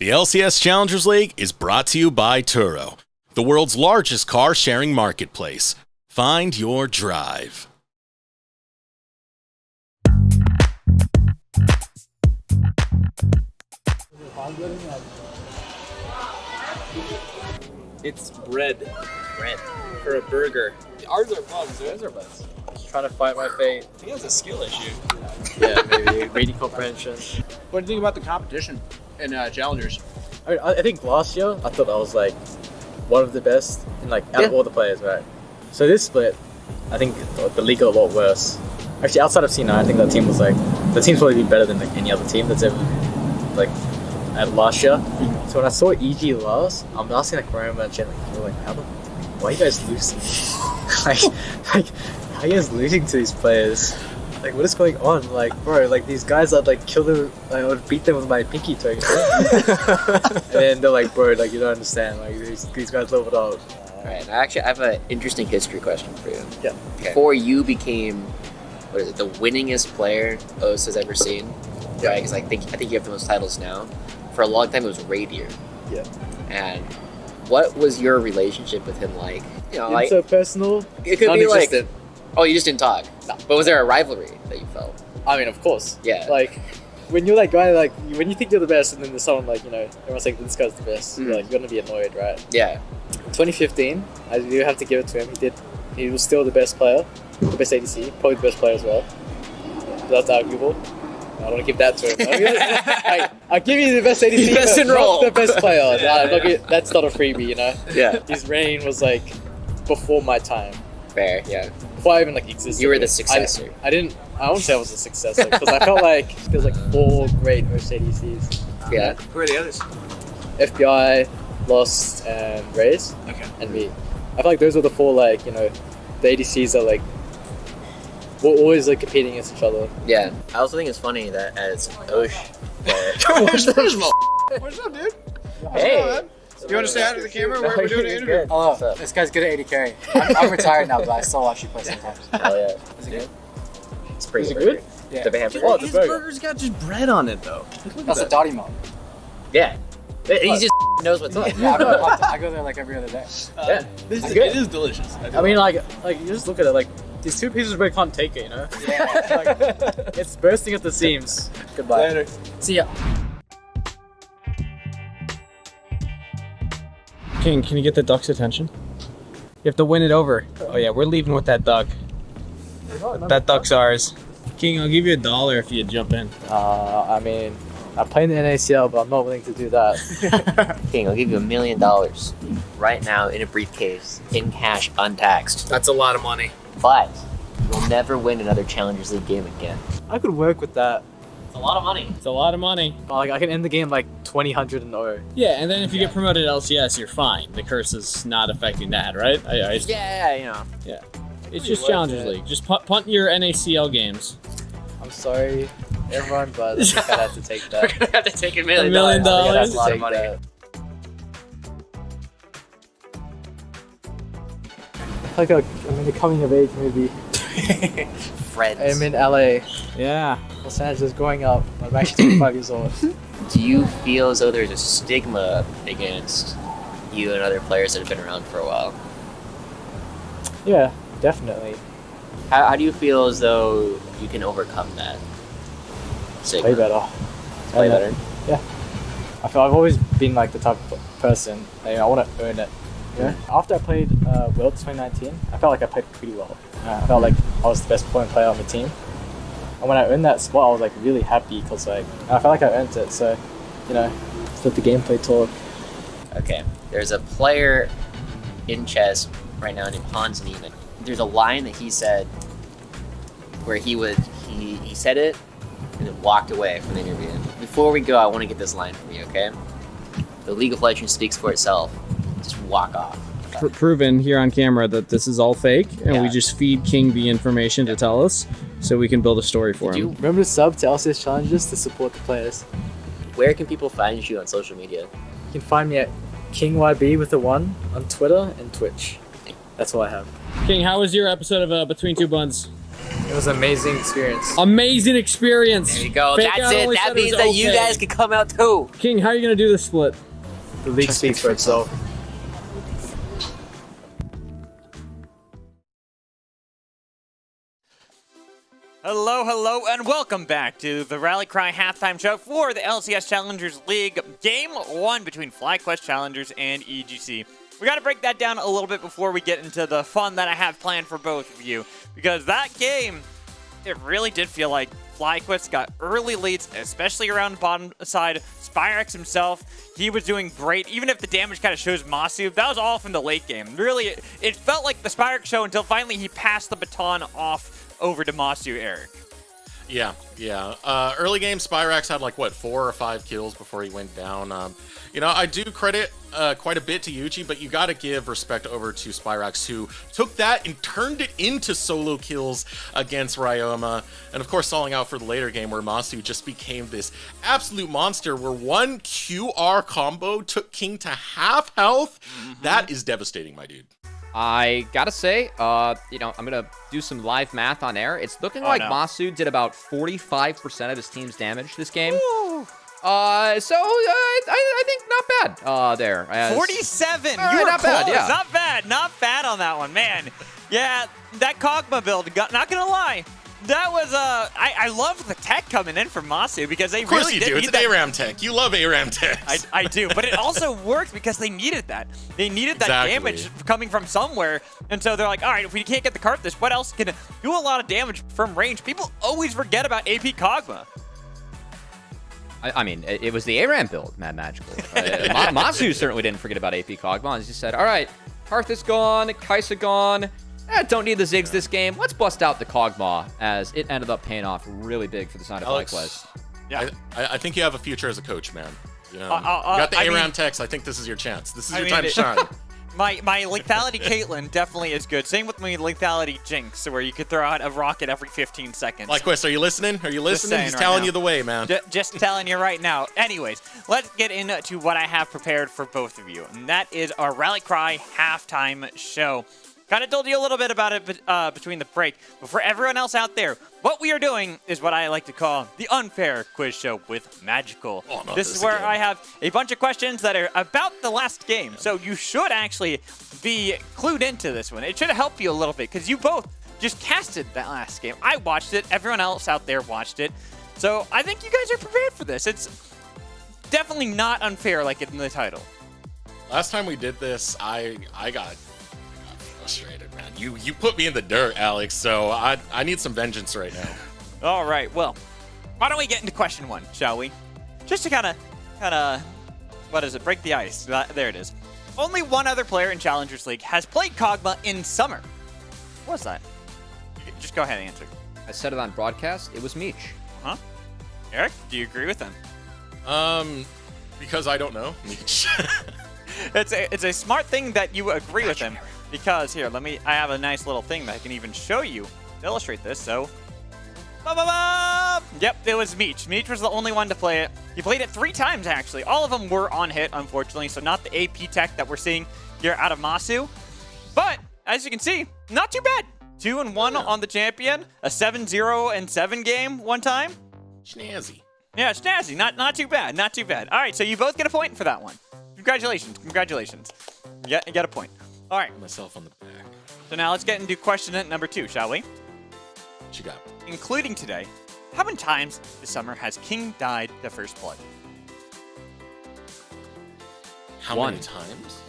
The LCS Challengers League is brought to you by Turo, the world's largest car-sharing marketplace. Find your drive. It's bread. Bread. For a burger. Ours are bugs, right? Ours are bugs. Just trying to fight my fate. I think it's a skill issue. Yeah, maybe. Reading comprehension. What do you think about the competition in Challengers? I mean, I think last year, I thought I was like one of the best in like out of all the players, right? So this split, I think the league got a lot worse. Actually, outside of C9, I think the team's probably be better than like any other team that's ever like at last year. So when I saw EG last, I'm asking like Roma and Jen, like, why are you guys losing? like, how are you guys losing to these players? Like, what is going on? Like, bro, like these guys I'd like kill them, I would beat them with my pinky toe. And then they're like, bro, like you don't understand. Like these guys leveled up. Alright, I have an interesting history question for you. Yeah. Okay. Before you became, what is it, the winningest player OS has ever seen, right? Because I think you have the most titles now. For a long time, it was Radier. Yeah. And what was your relationship with him like? You know, like so personal. it could be like, non-existent. oh, you just didn't talk. No. But was there a rivalry that you felt? I mean, of course. Yeah. Like, when you're that guy, like, when you think you're the best, and then there's someone like, you know, everyone's like, this guy's the best. You're like, you're gonna be annoyed, right? Yeah. 2015, I do have to give it to him. He was still the best player, the best ADC, probably the best player as well. That's arguable. I don't want to give that to him. I'll give you the best ADC, Best in but role. not the best player. That's not a freebie, you know? Yeah. His reign was like before my time. Fair, yeah. Before I even like existed. You were the successor. I won't say I was a successor because I felt like there was like 4 great host ADCs. Yeah. Who are the others? FBI, Lost, and Raze. Okay. And me. I feel like those were the 4 like, you know, the ADCs that like were always like competing against each other. Yeah. I also think it's funny that as Osh. What's up, dude? Hey. You want to say hi to the camera? We're doing an interview. Oh, this guy's good at AD carry. I'm retired now, but I still actually play sometimes. Hell yeah. Is it good? It's pretty Is it good? Yeah. The hamburger. Oh, it's a His burger. burger's got just bread on it, though. That's a Dottie mode. Yeah. He just knows what's up. Yeah, I go there like every other day. Yeah. It is delicious. I mean, like you just look at it, like these 2 pieces of bread can't take it, you know? Yeah. Like, it's bursting at the seams. Goodbye. Later. See ya. King, can you get the duck's attention? You have to win it over. Oh yeah, we're leaving with that duck. That duck's ours. King, I'll give you $1 if you jump in. I mean, I play in the NACL, but I'm not willing to do that. King, I'll give you $1 million right now in a briefcase, in cash, untaxed. That's a lot of money. But you'll never win another Challengers League game again. I could work with that. It's a lot of money. It's a lot of money. Like I can end the game like 20-100-0. Yeah, and then if you get promoted to LCS, you're fine. The curse is not affecting that, right? Yeah, you know. Yeah. It's just Challengers League. Just punt your NACL games. I'm sorry, everyone, but I think I'd have to take that. We're gonna have to take $1 $1 million. million. I think I'd have That's to a lot take of money. that. Like I'm in a coming of age movie. Friends. I'm in LA, Yeah. Los Angeles, growing up. I'm actually 25 years old. Do you feel as though there's a stigma against you and other players that have been around for a while? Yeah, definitely. How do you feel as though you can overcome that stigma? Way better. Play better? I feel I've always been like the type of person, I want to earn it. Yeah. After I played Worlds 2019, I felt like I played pretty well. I felt like I was the best point player on the team. And when I earned that spot, I was like really happy because like I felt like I earned it. So, you know, just let the gameplay talk. Okay, there's a player in chess right now named Hans Niemann. There's a line that he said where he said it and then walked away from the interview. Before we go, I want to get this line from you, okay? The League of Legends speaks for itself. Just walk off. Proven here on camera that this is all fake, and we Yeah. just feed King the information to tell us, so we can build a story for him. Remember to sub to LCS Challengers to support the players. Where can people find you on social media? You can find me at KingYB with a 1 on Twitter and Twitch. That's all I have. King, how was your episode of Between Two Buns? It was an amazing experience. Amazing experience. There you go. Fake That's Out it. only That said it means was that you okay. guys can come out too. King, how are you gonna do this split? The league speaks for itself. Hello, and welcome back to the Rally Cry halftime show for the LCS Challengers League, Game 1 between FlyQuest Challengers and EGC. We got to break that down a little bit before we get into the fun that I have planned for both of you, because that game, it really did feel like FlyQuest got early leads, especially around the bottom side. Spyrex himself, he was doing great, even if the damage kind of shows Masu. That was all from the late game. Really, it felt like the Spyrex show until finally he passed the baton off over to Masu, Eric. Yeah. Early game, Spyrax had like, what, 4 or 5 kills before he went down. I do credit quite a bit to Yuji, but you got to give respect over to Spyrax, who took that and turned it into solo kills against Ryoma. And of course, stalling out for the later game where Masu just became this absolute monster where one QR combo took King to half health. That is devastating, my dude. I gotta say, I'm gonna do some live math on air. It's looking like Masu did about 45% of his team's damage this game. Ooh. I think not bad there. 47! All right, You were not close. bad, yeah. Not bad on that one, man. Yeah, that Kog'Maw build, not gonna lie, that was, I love the tech coming in from Masu because they Of course really you did do. It's need an that. ARAM tech. You love ARAM techs. I do, but it also worked because they needed that. They needed that damage coming from somewhere, and so they're like, all right, if we can't get the Karthus, what else can do a lot of damage from range? People always forget about AP Kog'Maw. I mean, it was the ARAM build, Mad Magical. Masu certainly didn't forget about AP Kog'Maw. He just said, all right, Karthus gone, Kaisa gone. Don't need the Ziggs this game. Let's bust out the Kog'Maw, as it ended up paying off really big for the side of FlyQuest. Yeah, I think you have a future as a coach, man. You know, you I got the mean- ARAM techs. I think this is your chance. This is your mean, time to shine. My lethality Caitlyn definitely is good. Same with my lethality Jinx, where you could throw out a rocket every 15 seconds. FlyQuest, are you listening? Are you listening? saying He's right telling now. you the way, man. Just telling you right now. Anyways, let's get into what I have prepared for both of you, and that is our Rally Cry halftime show. Kind of told you a little bit about it between the break, but for everyone else out there, what we are doing is what I like to call the unfair quiz show with Magical. Oh, no, this is where again. I have a bunch of questions that are about the last game, so you should actually be clued into this one. It should help you a little bit, because you both just casted that last game. I watched it. Everyone else out there watched it. So I think you guys are prepared for this. It's definitely not unfair like in the title. Last time we did this, I got frustrated, man. You put me in the dirt, Alex, so I need some vengeance right now. All right, well, why don't we get into question 1, shall we? Just to kind of, what is it, break the ice. There it is. Only one other player in Challengers League has played Kog'Maw in summer. What's that? Just go ahead and answer. I said it on broadcast. It was Meech. Huh? Eric, do you agree with them? Because I don't know. It's a smart thing that you agree with him, because here, I have a nice little thing that I can even show you to illustrate this, so. Yep, it was Meech. Meech was the only one to play it. He played it 3 times, actually. All of them were on hit, unfortunately, so not the AP tech that we're seeing here out of Masu. But, as you can see, not too bad. 2-1 on the champion, a 7-0-7 game one time. Snazzy. Yeah, snazzy. Not too bad. Not too bad. All right, so you both get a point for that one. Congratulations. Yeah, you got a point. All right, Myself on the back. so now let's get into question number 2, shall we? What you got? Including today, how many times this summer has King died to first blood? How One. many times?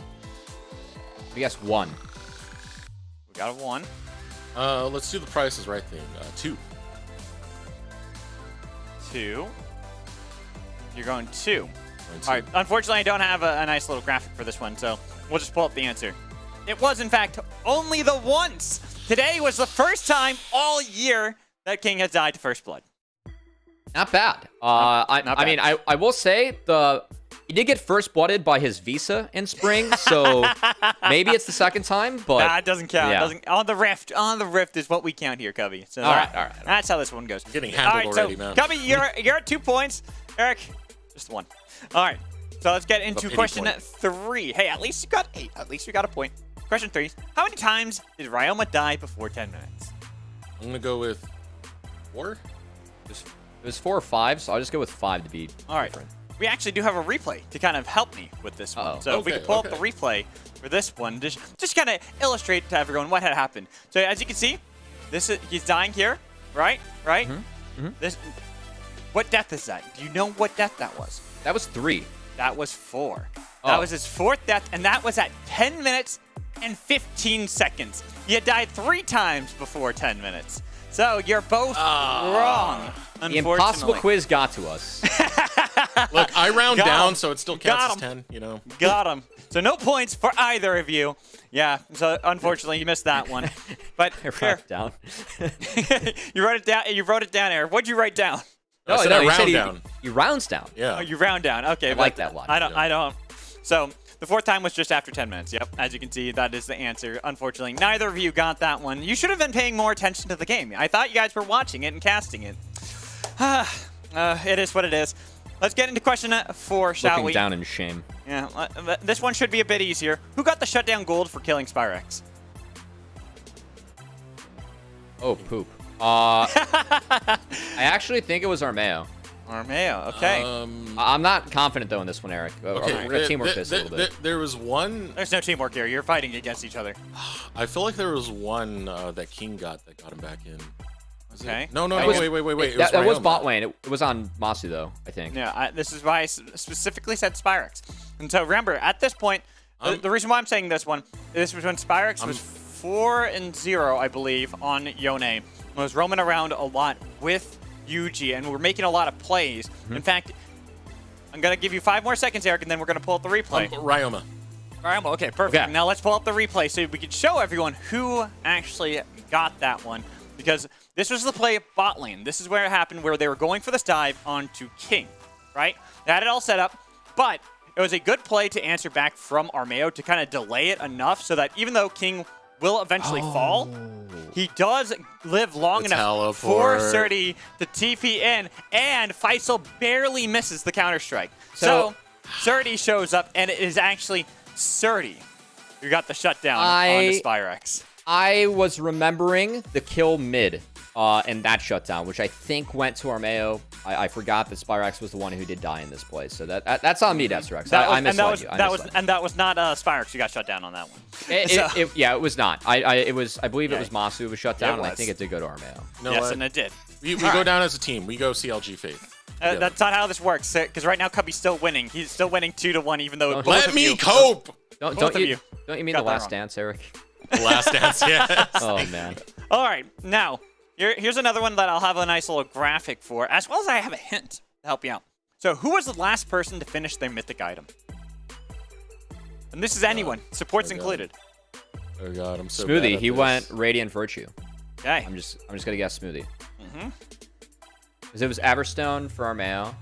I guess 1. We got a 1. Let's do the Price is Right thing. 2. 2. You're going 2. Going 2. All right, unfortunately, I don't have a nice little graphic for this one, so we'll just pull up the answer. It was, in fact, only the once. Today was the first time all year that King has died to first blood. Not bad. Not I bad. mean, I will say he did get first blooded by his Visa in spring, so maybe it's the second time, but Nah, it doesn't count. yeah. On the rift is what we count here, Cubby. So All right. That's how this one goes. Getting handled all right, already, so, man. Cubby, you're at 2 points. Eric, just 1. All right, so let's get into pity question point. 3. Hey, at least you got 8. At least you got a point. Question 3: how many times did Ryoma die before 10 minutes? I'm gonna go with 4? It was 4 or 5, so I'll just go with 5 to be All right. different. We actually do have a replay to kind of help me with this one. Uh-oh. So we Okay, can pull up okay. the replay for this one, just kind of illustrate to everyone what had happened. So as you can see, he's dying here, right? Right? This, what death is that? Do you know what death that was? That was 3. That was 4. That Oh. was his 4th death, and that was at 10 minutes and 15 seconds. You died 3 times before 10 minutes. So you're both wrong, The unfortunately. impossible quiz got to us. Look, I round Got down, him. so it still Got counts as him. 10, you know. Got him. So no points for either of you. Yeah, so unfortunately you missed that one. But I here, wrote it down. you wrote it down. You wrote it down, Eric. What'd you write down? I said I he round he- down. He rounds down. Yeah. Oh, you round down. Okay, I but like that logic. I don't. So the 4th time was just after 10 minutes. Yep, as you can see, that is the answer. Unfortunately, neither of you got that one. You should have been paying more attention to the game. I thought you guys were watching it and casting it. It is what it is. Let's get into question 4, shall Looking we? down in shame. Yeah, this one should be a bit easier. Who got the shutdown gold for killing Spyrex? Oh, poop. I actually think it was Armeo. Armeo, okay. I'm not confident, though, in this one, Eric. We're going to teamwork this a little bit. There was one. There's no teamwork here. You're fighting against each other. I feel like there was one that King got him back in. Was Okay. it? No, That was- wait. It That was Ryoma. bot lane. It was on Masu, though, I think. Yeah, this is why I specifically said Spyrex. And so remember, at this point, the reason why I'm saying this was when Spyrex was 4-0, I believe, on Yone. I was roaming around a lot with Yuji, and we're making a lot of plays. In fact, I'm going to give you 5 more seconds, Eric, and then we're going to pull up the replay. Ryoma. All right, okay, perfect. Okay. Now let's pull up the replay so we can show everyone who actually got that one. Because this was the play bot lane. This is where it happened, where they were going for this dive onto King, right? They had it all set up, but it was a good play to answer back from Armeo to kind of delay it enough so that even though King will eventually fall, he does live long The enough for teleport. Surdy to TP in, and Faisal barely misses the counter-strike. So Surdy shows up, and it is actually Surdy who got the shutdown on the Spyrex. I was remembering the kill mid and that shutdown, which I think went to Armeo. I forgot that Spyrex was the one who did die in this play, so that's on me, Desrex. I misled you. That was not Spyrex who got shut down on that one. Yeah, it was not. I believe it was Masu who was shut down, It and I was. think it did go to Armeo. No, Yes, and it did. we go down as a team. We go CLG Faith. That's not how this works, because right now Cubby's still winning. He's still winning 2-1, even though both Let of me you, cope. Don't Both of you you mean got the that last wrong. dance, Eric? The last dance, yes. Oh man. All right, now here's another one that I'll have a nice little graphic for, as well as I have a hint to help you out. So, who was the last person to finish their mythic item? And this is anyone, supports God. included. Oh god, I'm so bad Smoothie. at He this. went Radiant Virtue. Okay. I'm just gonna guess Smoothie. Because it was Everstone for Armeo.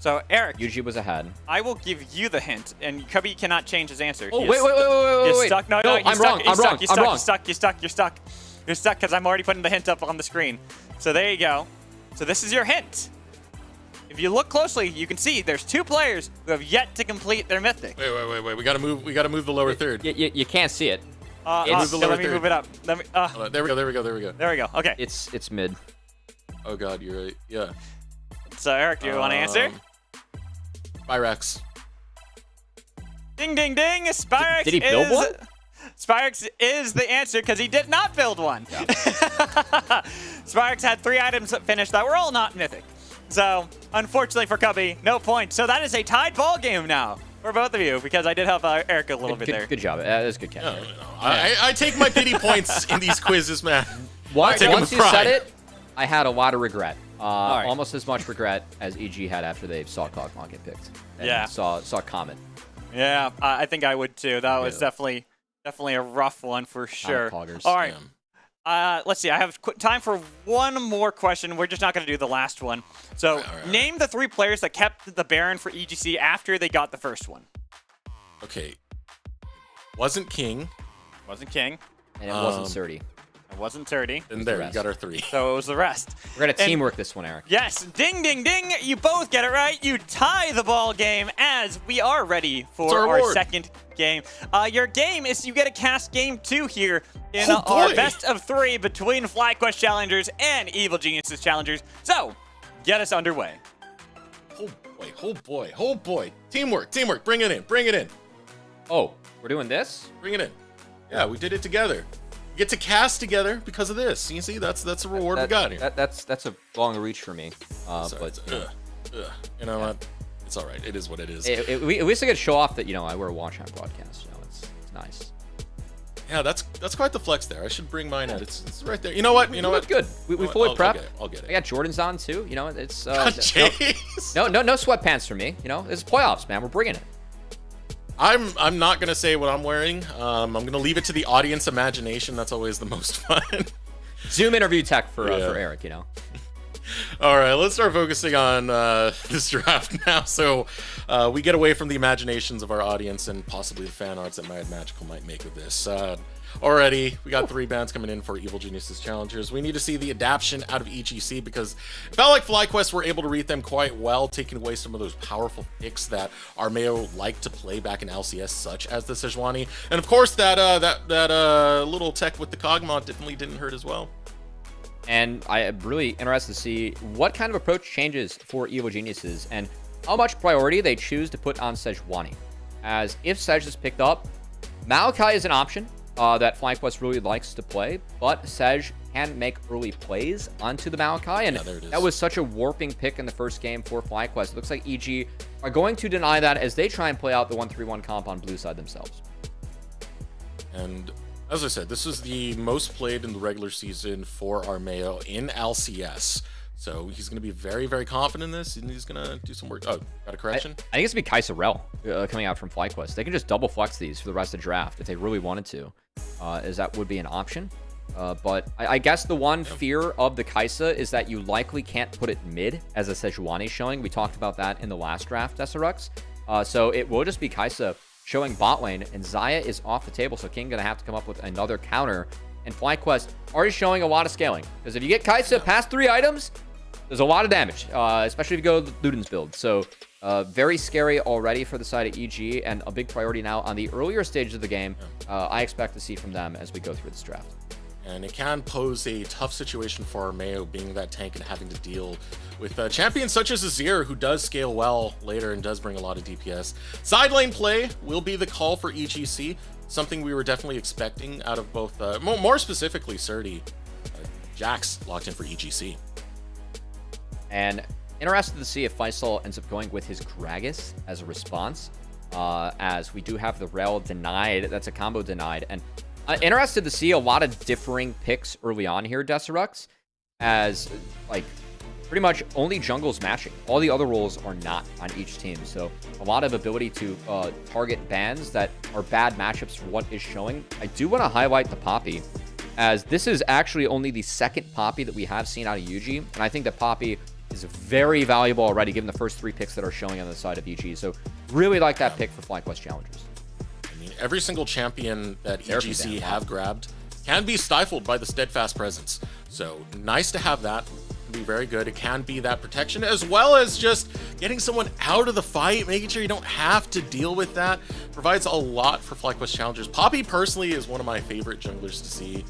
So, Eric, Yuji was ahead. I will give you the hint, and Cubby cannot change his answer. Oh He wait, is- wait, You're wait. stuck. No, No, you're I'm stuck. wrong. You're I'm stuck. wrong. You're I'm stuck. wrong. You're stuck. You're stuck. You're stuck. You're stuck because I'm already putting the hint up on the screen. So there you go. So this is your hint. If you look closely, you can see there's 2 players who have yet to complete their mythic. Wait. We gotta move the lower third. You can't see it. Move the Let lower me third. move it up. Let me. There we go. There we go. Okay. It's mid. Oh god, you're right. Yeah. So Eric, do you want to answer? Pyrex. Ding, ding, ding! Spyrex Did he build is, one? Spyrex is the answer because he did not build one. Yeah. Spyrex had 3 items finished that were all not mythic. So, unfortunately for Cubby, no points. So that is a tied ball game now for both of you because I did help Eric a little bit there. Good job. That was a good catch. No. I take my pity points in these quizzes, man. Once take 'em you with pride. said it, I had a lot of regret. right. Almost as much regret as EG had after they saw Cogmon get picked. And Yeah. Saw Comet. Yeah, I think I would too. That was definitely a rough one for sure. Coggers. All right. Let's see. I have time for one more question. We're just not going to do the last one. So, All right. name the 3 players that kept the Baron for EGC after they got the first one. Okay. Wasn't King. Wasn't King. And it wasn't Surdy. It wasn't 30. And there, you got our 3. So it was the rest. We're gonna teamwork this one, Eric. Yes, ding, ding, ding. You both get it right. You tie the ball game as we are ready for our second game. Your game is you get a cast game 2 here in our best of 3 between FlyQuest Challengers and Evil Geniuses Challengers. So get us underway. Oh boy. Teamwork. Bring it in. Oh, we're doing this? Bring it in. Yeah, we did it together. We get to cast together because of this. You see, that's the reward we got here. That's a long reach for me. But you know what? It's all right. It is what it is. At least I get to show off that I wear a watch on broadcast. It's nice. Yeah, that's quite the flex there. I should bring mine out. It's right there. You know what? Good. We fully prepped. I'll get it. I got Jordans on too. It's Jeez. no sweatpants for me. It's playoffs, man. We're bringing it. I'm not gonna say what I'm wearing. I'm gonna leave it to the audience imagination. That's always the most fun. Zoom interview tech for Eric. All right, let's start focusing on this draft now. So we get away from the imaginations of our audience and possibly the fan arts that Mad Magical might make of this. Already, we got 3 bands coming in for Evil Geniuses Challengers. We need to see the adaptation out of EGC because it felt like FlyQuest were able to read them quite well, taking away some of those powerful picks that Armeo liked to play back in LCS, such as the Sejuani. And of course, that little tech with the Cogmont definitely didn't hurt as well. And I am really interested to see what kind of approach changes for Evil Geniuses and how much priority they choose to put on Sejuani. As if Sej is picked up, Maokai is an option that FlyQuest really likes to play, but Sej can make early plays onto the Maokai, and that was such a warping pick in the first game for FlyQuest. It looks like EG are going to deny that as they try and play out the 1-3-1 comp on blue side themselves. And as I said, this is the most played in the regular season for Armeo in LCS. So he's going to be very, very confident in this, and he's going to do some work. Oh, got a correction? I think it's going to be Kaisa Rel coming out from FlyQuest. They can just double flex these for the rest of the draft if they really wanted to, as that would be an option. But I guess the one fear of the Kaisa is that you likely can't put it mid, as a Sejuani showing. We talked about that in the last draft, Desirux. So it will just be Kaisa showing bot lane, and Xayah is off the table, so King going to have to come up with another counter. And FlyQuest already showing a lot of scaling, because if you get Kaisa past 3 items, there's a lot of damage, especially if you go Luden's build. So very scary already for the side of EG, and a big priority now on the earlier stages of the game. I expect to see from them as we go through this draft. And it can pose a tough situation for Armeo being that tank and having to deal with champions such as Azir, who does scale well later and does bring a lot of DPS. Side lane play will be the call for EGC, something we were definitely expecting out of both, more specifically, Surdy. Jax locked in for EGC. And interested to see if Faisal ends up going with his Gragas as a response, as we do have the Rel denied. That's a combo denied. And interested to see a lot of differing picks early on here, Desirux, as like pretty much only jungle's matching. All the other roles are not on each team. So a lot of ability to target bans that are bad matchups for what is showing. I do want to highlight the Poppy, as this is actually only the second Poppy that we have seen out of UG. And I think that Poppy is very valuable already, given the first 3 picks that are showing on the side of EG. So really like that pick for FlyQuest Challengers. I mean, every single champion that EGC have grabbed can be stifled by the steadfast presence. So nice to have that. Can be very good. It can be that protection, as well as just getting someone out of the fight, making sure you don't have to deal with that. Provides a lot for FlyQuest Challengers. Poppy personally is one of my favorite junglers to see.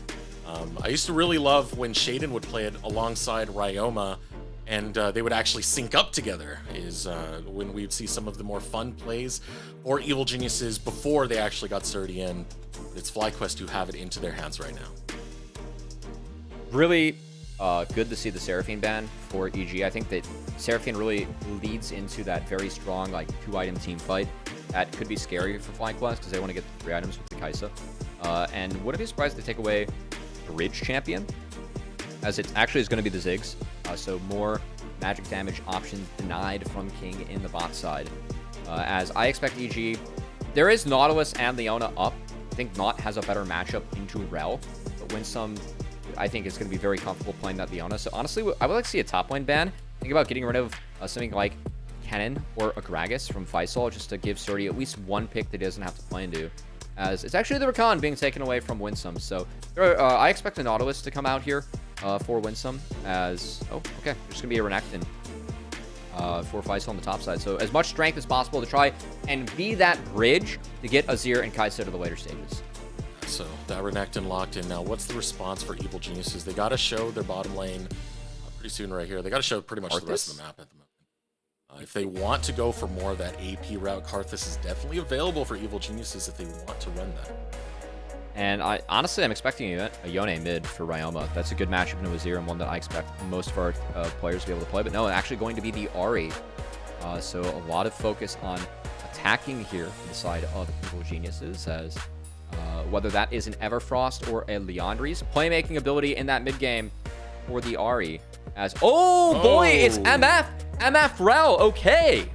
I used to really love when Shaden would play it alongside Ryoma, and they would actually sync up together, is when we'd see some of the more fun plays or Evil Geniuses before they actually got Surdy in. It's FlyQuest who have it into their hands right now. Really good to see the Seraphine ban for EG. I think that Seraphine really leads into that very strong, like, 2-item team fight. That could be scary for FlyQuest because they want to get the 3 items with the Kaisa. And wouldn't be surprised if they take away Bridge Champion, as it actually is going to be the Ziggs. So more magic damage options denied from King in the bot side. As I expect EG, there is Nautilus and Leona up. I think Naut has a better matchup into Rel, but Winsome, I think, is going to be very comfortable playing that Leona. So honestly, I would like to see a top lane ban. Think about getting rid of something like Kennen or a Gragas from Faisal, just to give Surdy at least 1 pick that he doesn't have to play into. as it's actually the Rakan being taken away from Winsome. So I expect the Nautilus to come out here for Winsome as... Oh, okay. There's going to be a Renekton for FlyQuest on the top side. So as much strength as possible to try and be that bridge to get Azir and Kai'Sa to the later stages. So that Renekton locked in. Now, what's the response for Evil Geniuses? They got to show their bottom lane pretty soon right here. They got to show pretty much the rest of the map at the moment. If they want to go for more of that AP route, Karthus is definitely available for Evil Geniuses if they want to run that. And honestly, I'm expecting a Yone mid for Ryoma. That's a good matchup into Azir and one that I expect most of our players to be able to play. But no, actually going to be the Ahri. So a lot of focus on attacking here from the side of Evil Geniuses, as whether that is an Everfrost or a Leandry's playmaking ability in that mid game for the Ahri. As boy, it's MF Rel. Okay.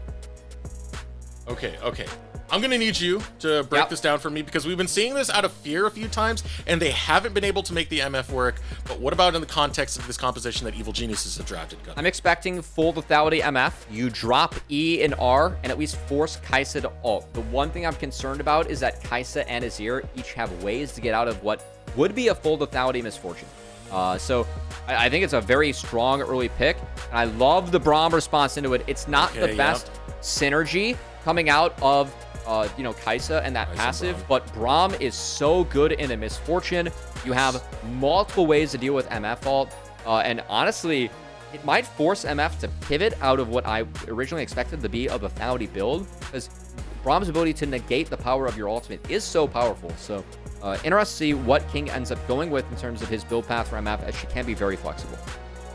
I'm gonna need you to break this down for me, because we've been seeing this out of fear a few times and they haven't been able to make the MF work. But what about in the context of this composition that Evil Geniuses have drafted? I'm expecting full lethality MF. You drop E and R and at least force Kai'Sa to ult. The one thing I'm concerned about is that Kai'Sa and Azir each have ways to get out of what would be a full lethality misfortune. So I think it's a very strong early pick. And I love the Braum response into it. It's not the best synergy coming out of Kai'Sa and that passive, but Braum is so good in a misfortune. You have multiple ways to deal with MF ult, and honestly, it might force MF to pivot out of what I originally expected to be a lethality build, because Braum's ability to negate the power of your ultimate is so powerful. So interested to see what King ends up going with in terms of his build path for MF, as she can be very flexible.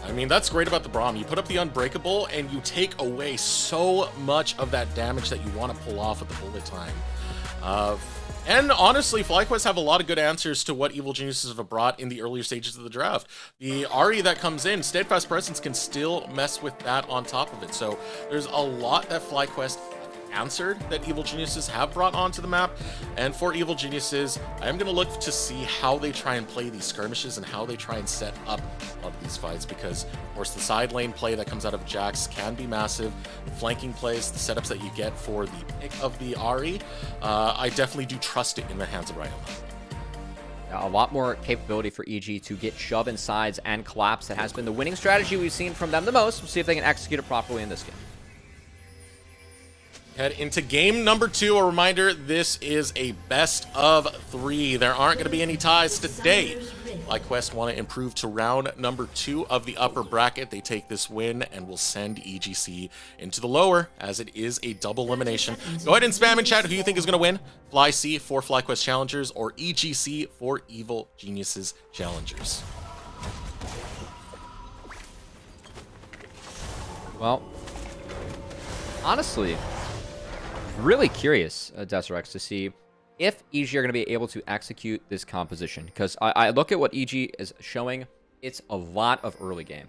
I mean, that's great about the Braum. You put up the Unbreakable and you take away so much of that damage that you want to pull off with the bullet time. And honestly, FlyQuest have a lot of good answers to what Evil Geniuses have brought in the earlier stages of the draft. The Ahri that comes in, Steadfast Presence can still mess with that on top of it. So there's a lot that FlyQuest answered that Evil Geniuses have brought onto the map. And for Evil Geniuses, I'm going to look to see how they try and play these skirmishes and how they try and set up of these fights, because of course the side lane play that comes out of Jax can be massive. The flanking plays, the setups that you get for the pick of the Ahri, I definitely do trust it in the hands of Ryoma. A lot more capability for EG to get shove in sides and collapse. That has been the winning strategy we've seen from them the most. We'll see if they can execute it properly in this game. Head into game number 2. A reminder, this is a best of 3. There aren't going to be any ties today. FlyQuest want to improve to round number 2 of the upper bracket. They take this win and will send EGC into the lower, as it is a double elimination. Go ahead and spam in chat who you think is going to win. FlyC for FlyQuest Challengers or EGC for Evil Geniuses Challengers. Well, honestly, really curious, Deserex, to see if EG are going to be able to execute this composition. Because I look at what EG is showing, it's a lot of early game.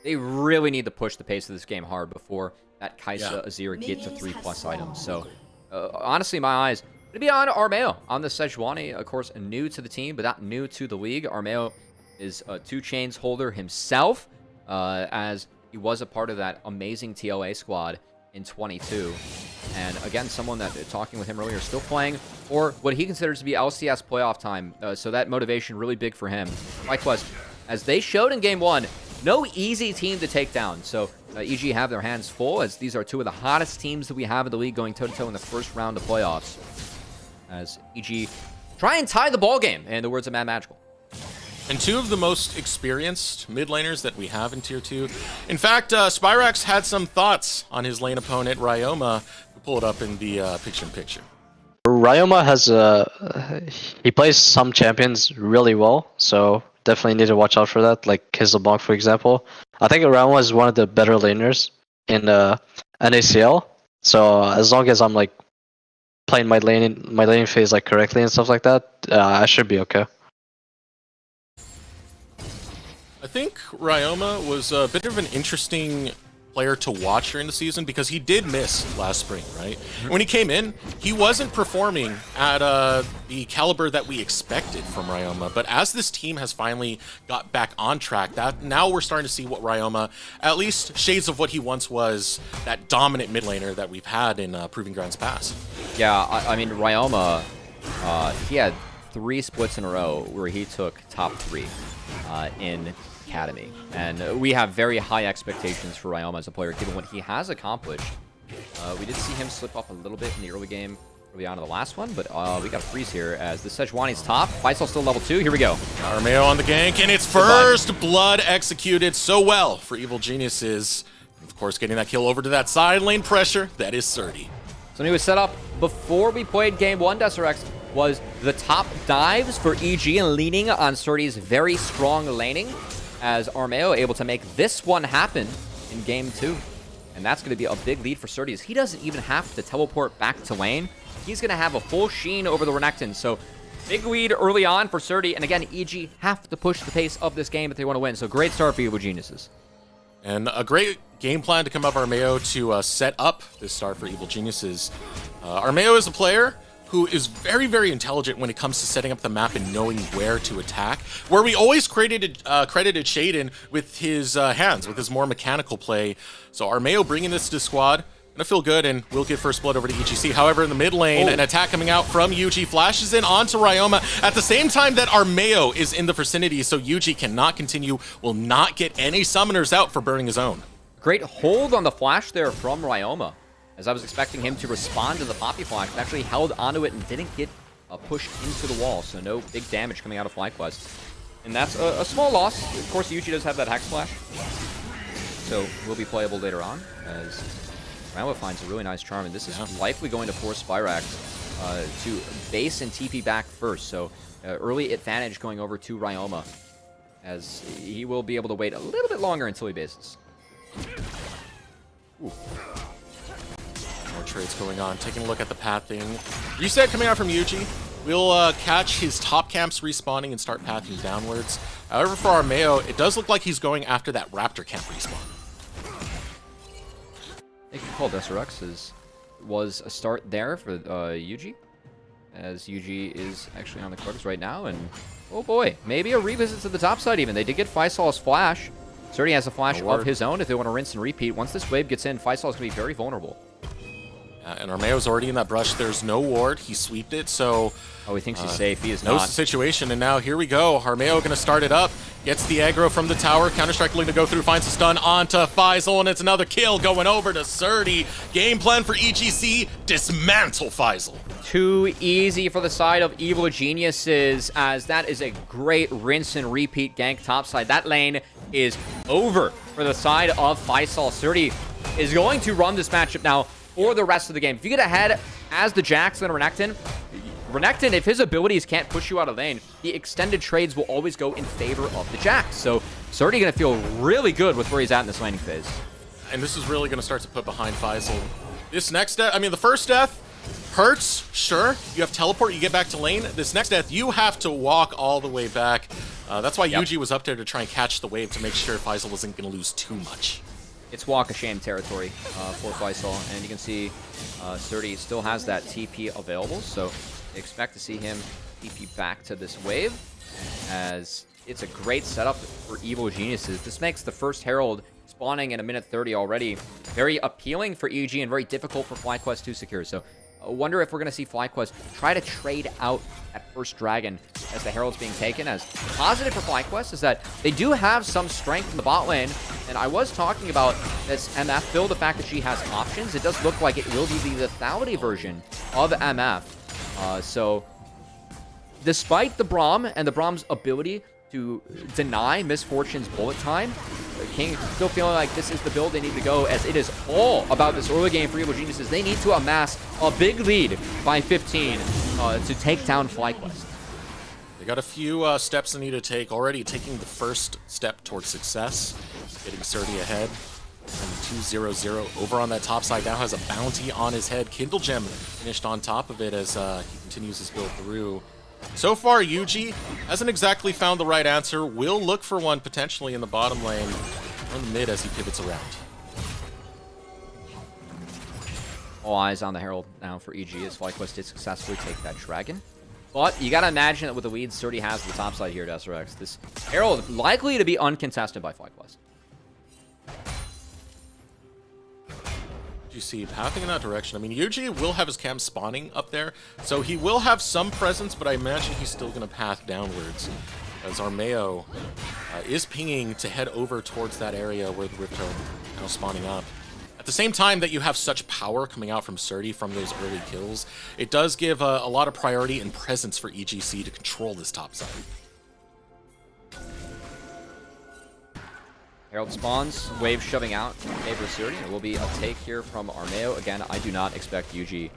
They really need to push the pace of this game hard before that Kai'Sa Azir get to 3+ items. So, honestly, in my eyes, it'd be on Armeo, on the Sejuani, of course, new to the team, but not new to the league. Armeo is a 2 chains holder himself, as he was a part of that amazing TLA squad in 22. And again, someone that, talking with him earlier, still playing for what he considers to be LCS playoff time. So that motivation really big for him. FlyQuest, as they showed in game 1, no easy team to take down. So EG have their hands full, as these are 2 of the hottest teams that we have in the league going toe-to-toe in the first round of playoffs. As EG try and tie the ball game, in the words of Mad Magical. And 2 of the most experienced mid laners that we have in Tier 2. In fact, Spyrax had some thoughts on his lane opponent, Ryoma. We'll pull it up in the picture-in-picture. Ryoma has he plays some champions really well, so definitely need to watch out for that, like Hazelbonk, for example. I think Ryoma is one of the better laners in NACL, so as long as I'm like playing my laning phase like correctly and stuff like that, I should be okay. I think Ryoma was a bit of an interesting player to watch during the season, because he did miss last spring, right? When he came in, he wasn't performing at the caliber that we expected from Ryoma. But as this team has finally got back on track, that now we're starting to see what Ryoma, at least shades of what he once was, that dominant mid laner that we've had in Proving Grounds past. Yeah, I mean, Ryoma, he had 3 splits in a row where he took top 3 in Academy. And we have very high expectations for Ryoma as a player, given what he has accomplished. We did see him slip up a little bit in the early game, early on in the last one, but we got a freeze here as the Sejuani's top. Faisal still level 2. Here we go. Armeo on the gank, and it's first blood executed so well for Evil Geniuses. Of course, getting that kill over to that side lane pressure, that is Surdy. So he was set up before we played game 1, Desirx, was the top dives for EG and leaning on Surdy's very strong laning, as Armeo able to make this one happen in game 2. And that's going to be a big lead for Surdy, as he doesn't even have to teleport back to lane. He's going to have a full sheen over the Renekton. So big lead early on for Surdy. And again, EG have to push the pace of this game if they want to win. So great start for Evil Geniuses. And a great game plan to come up Armeo to set up this start for Evil Geniuses. Armeo is a player who is very, very intelligent when it comes to setting up the map and knowing where to attack. Where we always credited Shaden with his hands, with his more mechanical play. So Armeo bringing this to the squad, gonna feel good, and we'll give first blood over to EGC. However, in the mid lane, an attack coming out from Yuji flashes in onto Ryoma at the same time that Armeo is in the vicinity, so Yuji cannot continue, will not get any summoners out for burning his own. Great hold on the flash there from Ryoma, as I was expecting him to respond to the Poppy Flash, but actually held onto it and didn't get pushed into the wall, so no big damage coming out of FlyQuest. And that's a small loss. Of course, Yuji does have that Hex Flash, so will be playable later on, as Ryoma finds a really nice charm, and this is likely going to force Spyrax to base and TP back first, so early advantage going over to Ryoma, as he will be able to wait a little bit longer until he bases. Ooh. More trades going on. Taking a look at the pathing. Reset coming out from Yuji. We'll catch his top camps respawning and start pathing downwards. However, for Armeo, it does look like he's going after that Raptor camp respawn. I think call Desirx was a start there for Yuji, as Yuji is actually on the Krugs right now, and oh boy, maybe a revisit to the top side even. They did get Faisal's flash. Surdy has a flash of his own if they want to rinse and repeat. Once this wave gets in, Faisal is going to be very vulnerable. And Armeo's already in that brush. There's no ward. He sweeped it, so... Oh, he thinks he's safe. He is knows not. the situation, and now here we go. Armeo going to start it up. Gets the aggro from the tower. Counter-Strike looking to go through. Finds a stun onto Faisal, and it's another kill going over to Surdy. Game plan for EGC. Dismantle Faisal. Too easy for the side of Evil Geniuses, as that is a great rinse and repeat gank topside. That lane is over for the side of Faisal. Surdy is going to run this matchup now for the rest of the game. If you get ahead as the Jax and Renekton, if his abilities can't push you out of lane, the extended trades will always go in favor of the Jax. So Surdy going to feel really good with where he's at in this laning phase. And this is really going to start to put behind Faisal. This next death, I mean, the first death hurts, sure. You have teleport, you get back to lane. This next death, you have to walk all the way back. That's why Yuji was up there to try and catch the wave to make sure Faisal wasn't going to lose too much. It's walk of shame territory for Faisal, and you can see Surdy still has that TP available, so expect to see him TP back to this wave, as it's a great setup for Evil Geniuses. This makes the first Herald spawning in a minute 30 already very appealing for EG and very difficult for FlyQuest to secure. So I wonder if we're going to see FlyQuest try to trade out that first dragon as the Herald's being taken. As positive for FlyQuest is that they do have some strength in the bot lane, and I was talking about this MF build, the fact that she has options. It does look like it will be the lethality version of MF. So despite the Braum and the Braum's ability to deny Misfortune's bullet time, King still feeling like this is the build they need to go, as it is all about this early game for Evil Geniuses. They need to amass a big lead by 15 to take down FlyQuest. They got a few steps they need to take already, taking the first step towards success, getting Surdy ahead. And 2-0-0 over on that top side, now has a bounty on his head. Kindle Gem finished on top of it as he continues his build through. So far, Yuji hasn't exactly found the right answer. Will look for one potentially in the bottom lane or in the mid as he pivots around. All eyes on the Herald now for EG as FlyQuest did successfully take that dragon. But you gotta imagine that with the lead Surdy has at the top side here at SRX, this Herald likely to be uncontested by FlyQuest. EGC pathing in that direction. I mean, Yuji will have his cam spawning up there, so he will have some presence, but I imagine he's still going to path downwards, as Armeo is pinging to head over towards that area where the Ripto now spawning up. At the same time that you have such power coming out from Surdy from those early kills, it does give a lot of priority and presence for EGC to control this top side. Herald spawns, wave shoving out in favor of Surdy. It will be a take here from Armeo. Again, I do not expect Yuji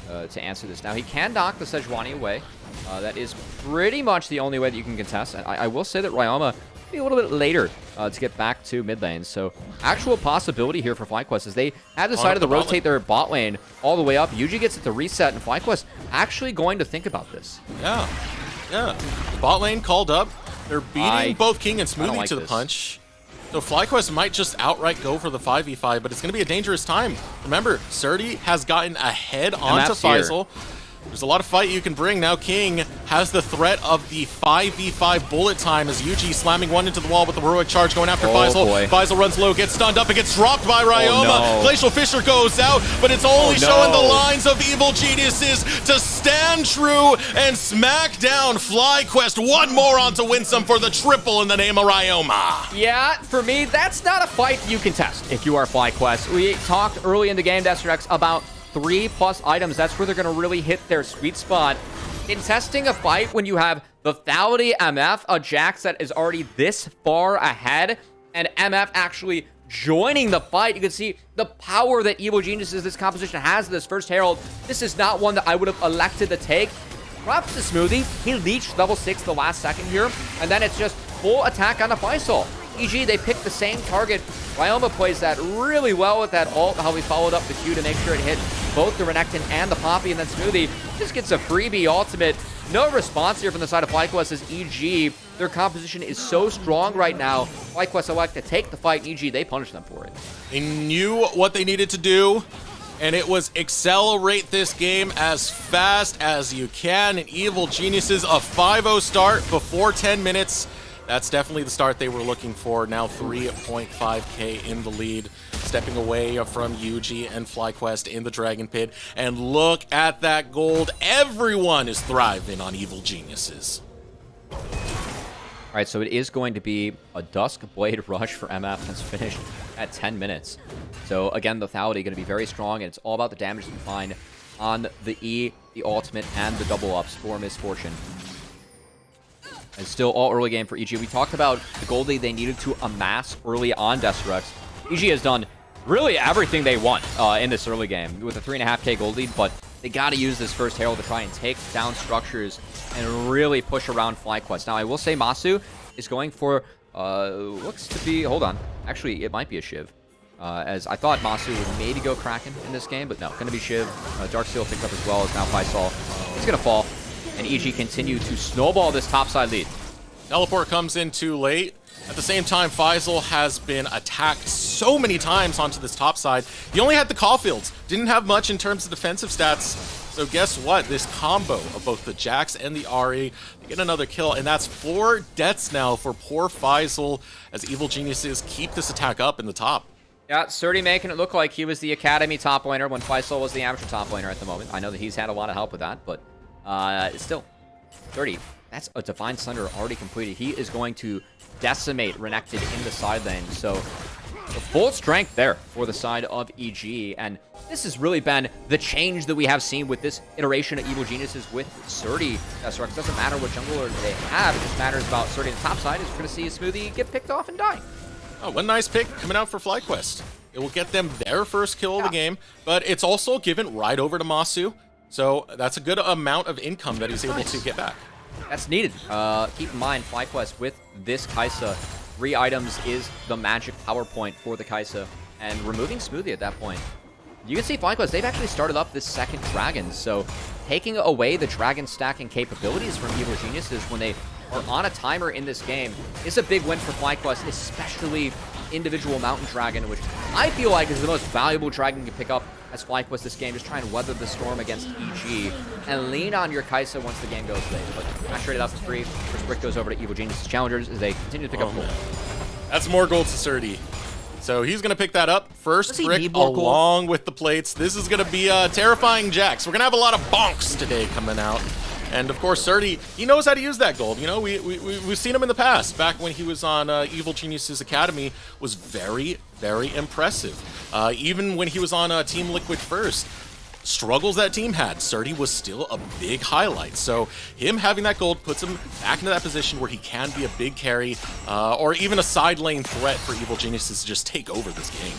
to answer this. Now, he can knock the Sejuani away. That is pretty much the only way that you can contest. And I will say that Ryoma be a little bit later to get back to mid lane. So, actual possibility here for FlyQuest is they have decided to rotate their bot lane all the way up. Yuji gets it to reset, and FlyQuest actually going to think about this. Yeah. Bot lane called up. They're beating both King and Smoothie to the punch. So FlyQuest might just outright go for the 5v5, but it's going to be a dangerous time. Remember, Surdy has gotten ahead onto Faisal. There's a lot of fight you can bring. Now King has the threat of the 5v5 bullet time as Yuji slamming one into the wall with the heroic charge going after Faisal. Boy. Faisal runs low, gets stunned up, and gets dropped by Ryoma. No. Glacial Fisher goes out, but it's only showing the lines of Evil Geniuses to stand true and smack down FlyQuest. One more on to win some for the triple in the name of Ryoma. Yeah, for me, that's not a fight you can test if you are FlyQuest. We talked early in the game, Desterx, about 3+ items. That's where they're going to really hit their sweet spot. In testing a fight when you have the Lethality MF, a Jax that is already this far ahead, and MF actually joining the fight, you can see the power that Evil Geniuses, this composition, has in this first Herald. This is not one that I would have elected to take. Props to Smoothie. He leached level 6 the last second here, and then it's just full attack on the Faisal. EG, they picked the same target. Ryoma plays that really well with that ult, how he followed up the Q to make sure it hit both the Renekton and the Poppy, and then Smoothie just gets a freebie ultimate. No response here from the side of FlyQuest as EG, their composition is so strong right now. FlyQuest elect to take the fight, EG, they punish them for it. They knew what they needed to do, and it was accelerate this game as fast as you can. And Evil Geniuses, a 5-0 start before 10 minutes. That's definitely the start they were looking for. Now 3.5k in the lead, stepping away from Yuji and FlyQuest in the Dragon Pit. And look at that gold. Everyone is thriving on Evil Geniuses. All right, so it is going to be a Dusk Blade rush for MF that's finished at 10 minutes. So again, the Lethality going to be very strong, and it's all about the damage that you find on the E, the ultimate, and the double ups for Misfortune. And still all early game for EG. We talked about the gold lead they needed to amass early on Desterx. EG has done really everything they want in this early game with a 3.5k gold lead, but they got to use this first Herald to try and take down structures and really push around FlyQuest. Now, I will say Masu is going for, looks to be, hold on. Actually, it might be a Shiv. As I thought Masu would maybe go Kraken in this game, but no, going to be Shiv. Darksteel picked up as well as now Faisal. He's going to fall. And EG continue to snowball this topside lead. Teleport comes in too late. At the same time, Faisal has been attacked so many times onto this top side. He only had the Caulfields. Didn't have much in terms of defensive stats. So guess what? This combo of both the Jax and the Ahri, they get another kill. And that's 4 deaths now for poor Faisal as Evil Geniuses keep this attack up in the top. Yeah, Surdy making it look like he was the Academy top laner when Faisal was the amateur top laner at the moment. I know that he's had a lot of help with that, but still, 30. That's a Divine Sunder already completed. He is going to decimate Renekton in the side lane. So, the full strength there for the side of EG. And this has really been the change that we have seen with this iteration of Evil Geniuses with Surdy. It doesn't matter what jungler they have. It just matters about Surdy on the top side. Is we're going to see a Smoothie get picked off and die. Oh, one nice pick coming out for FlyQuest. It will get them their first kill of the game, but it's also given right over to Masu. So that's a good amount of income that he's able to get back. That's needed. Keep in mind, FlyQuest with this Kai'Sa, 3 items is the magic power point for the Kai'Sa, and removing Smoothie at that point. You can see FlyQuest, they've actually started up this second Dragon, so taking away the Dragon stacking capabilities from Evil Geniuses when they are on a timer in this game is a big win for FlyQuest, especially individual Mountain Dragon, which I feel like is the most valuable Dragon you can pick up as FlyQuest this game. Just try and weather the storm against EG and lean on your Kai'Sa once the game goes late. But not traded out for free. First brick goes over to Evil Geniuses Challengers as they continue to pick up gold. That's more gold to Surdy. So he's going to pick that up. First Does he brick need more gold? along with the plates. This is going to be terrifying jacks. We're going to have a lot of bonks today coming out. And of course, Surdy, he knows how to use that gold. You know, we've seen him in the past. Back when he was on Evil Geniuses Academy, was very, very impressive. Even when he was on Team Liquid first, struggles that team had, Surdy was still a big highlight. So him having that gold puts him back into that position where he can be a big carry or even a side lane threat for Evil Geniuses to just take over this game.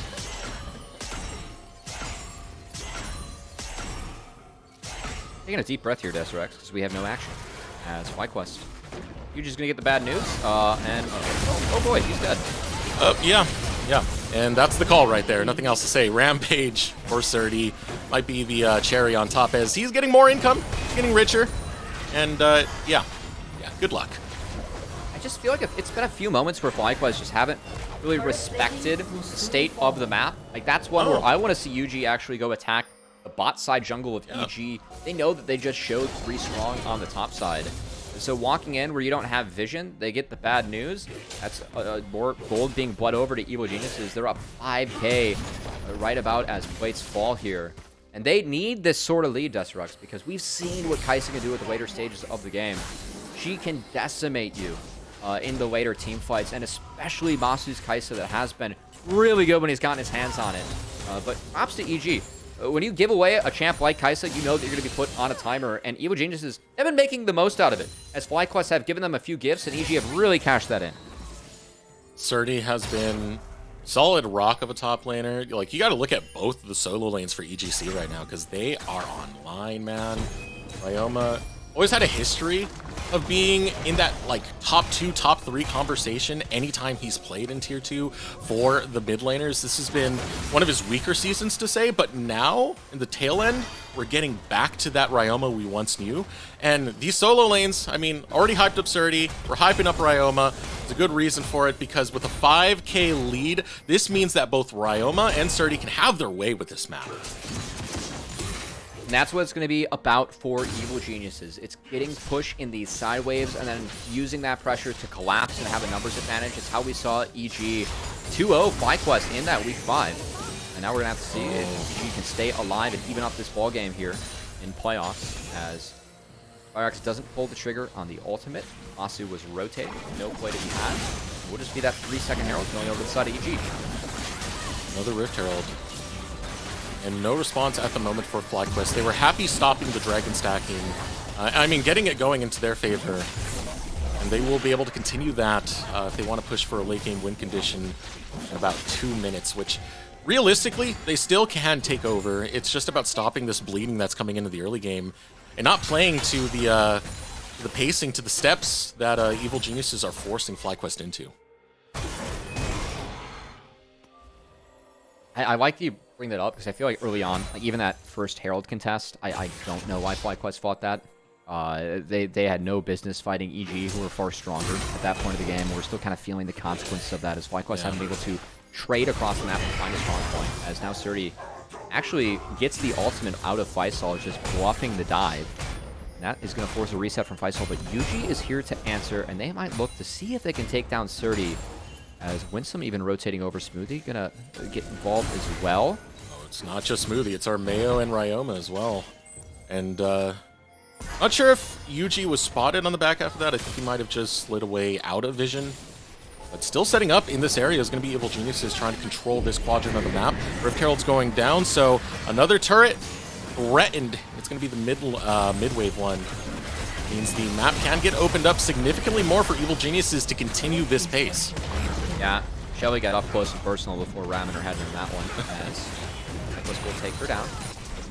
Taking a deep breath here, Desrex, because we have no action as FlyQuest. You're just gonna get the bad news, oh boy, he's dead. Yeah, and that's the call right there. Nothing else to say. Rampage for Surdy might be the cherry on top as he's getting more income, getting richer, and yeah, good luck. I just feel like it's been a few moments where FlyQuest just haven't really respected the state of the map. Like, that's one where I want to see UG actually go attack the bot side jungle of EG. They know that they just showed 3 strong on the top side. So walking in where you don't have vision, they get the bad news. That's more gold being bled over to Evil Geniuses. They're up 5k right about as plates fall here. And they need this sort of lead, Desrux, because we've seen what Kaisa can do at the later stages of the game. She can decimate you in the later team fights, and especially Masu's Kaisa that has been really good when he's gotten his hands on it. But props to EG. When you give away a champ like Kaisa, you know that you're going to be put on a timer, and Evil Geniuses have been making the most out of it, as FlyQuest have given them a few gifts, and EG have really cashed that in. Surdy has been solid rock of a top laner. Like, you got to look at both of the solo lanes for EGC right now, because they are online, man. Ryoma always had a history of being in that, like, top 2, top 3 conversation anytime he's played in Tier 2 for the mid laners. This has been one of his weaker seasons, to say, but now, in the tail end, we're getting back to that Ryoma we once knew. And these solo lanes, I mean, already hyped up Surdy, we're hyping up Ryoma. There's a good reason for it, because with a 5k lead, this means that both Ryoma and Surdy can have their way with this map. And that's what it's going to be about for Evil Geniuses. It's getting push in these side waves and then using that pressure to collapse and have a numbers advantage. It's how we saw EG 2-0 FlyQuest in that week 5. And now we're going to have to see if EG can stay alive and even up this ball game here in playoffs, as Firex doesn't pull the trigger on the ultimate. Masu was rotating, no play to be had. It will just be that 3-second Herald going over the side of EG. Another Rift Herald. And no response at the moment for FlyQuest. They were happy stopping the dragon stacking. I mean, getting it going into their favor. And they will be able to continue that if they want to push for a late game win condition in about 2 minutes, which realistically, they still can take over. It's just about stopping this bleeding that's coming into the early game and not playing to the pacing, to the steps that Evil Geniuses are forcing FlyQuest into. I like you bring that up, because I feel like early on, like even that first Herald contest, I don't know why FlyQuest fought that. They had no business fighting EG, who were far stronger at that point of the game. We're still kind of feeling the consequences of that, as FlyQuest haven't been able to trade across the map and find a strong point, as now Surdy actually gets the ultimate out of Faisal, just bluffing the dive. And that is going to force a reset from Faisal, but Yuji is here to answer, and they might look to see if they can take down Surdy, as Winsome even rotating over Smoothie, gonna get involved as well. Oh, it's not just Smoothie, it's Armeo and Ryoma as well. And not sure if Yuji was spotted on the back half of that. I think he might have just slid away out of vision. But still setting up in this area is going to be Evil Geniuses trying to control this quadrant of the map. Rift Herald's going down, so another turret threatened. It's going to be the mid-wave one. Means the map can get opened up significantly more for Evil Geniuses to continue this pace. Yeah, Shelly got up close and personal before ramming her head in that one, as Nicholas will take her down.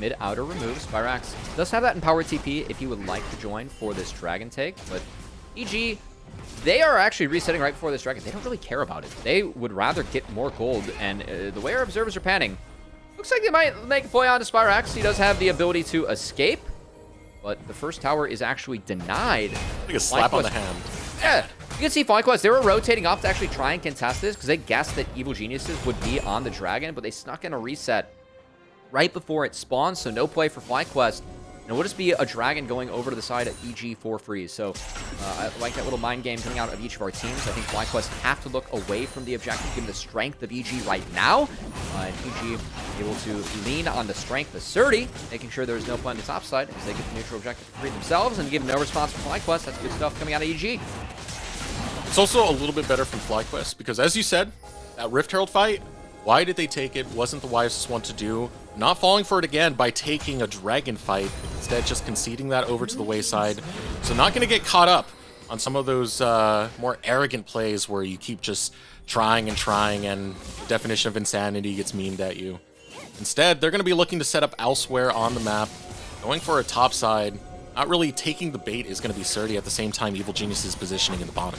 Mid-outer removes. Spyrax does have that empowered TP if you would like to join for this dragon take, but EG, they are actually resetting right before this dragon. They don't really care about it. They would rather get more gold, and the way our observers are panning, looks like they might make a play onto Spyrax. He does have the ability to escape, but the first tower is actually denied. Like a slap on the hand. Yeah, you can see FlyQuest, they were rotating up to actually try and contest this, because they guessed that Evil Geniuses would be on the dragon, but they snuck in a reset right before it spawns, so no play for FlyQuest. And it will just be a dragon going over to the side of EG for free. So I like that little mind game coming out of each of our teams. I think FlyQuest have to look away from the objective, given the strength of EG right now. And EG able to lean on the strength of Surdy, making sure there's no play on the top side as they get the neutral objective to free themselves and give no response from FlyQuest. That's good stuff coming out of EG. It's also a little bit better from FlyQuest because, as you said, that Rift Herald fight, why did they take it? Wasn't the wisest one to do. Not falling for it again by taking a dragon fight, instead just conceding that over to the wayside. So not going to get caught up on some of those more arrogant plays where you keep just trying and the definition of insanity gets memed at you. Instead, they're going to be looking to set up elsewhere on the map, going for a top side. Not really taking the bait is going to be Surdy at the same time Evil Genius is positioning in the bottom.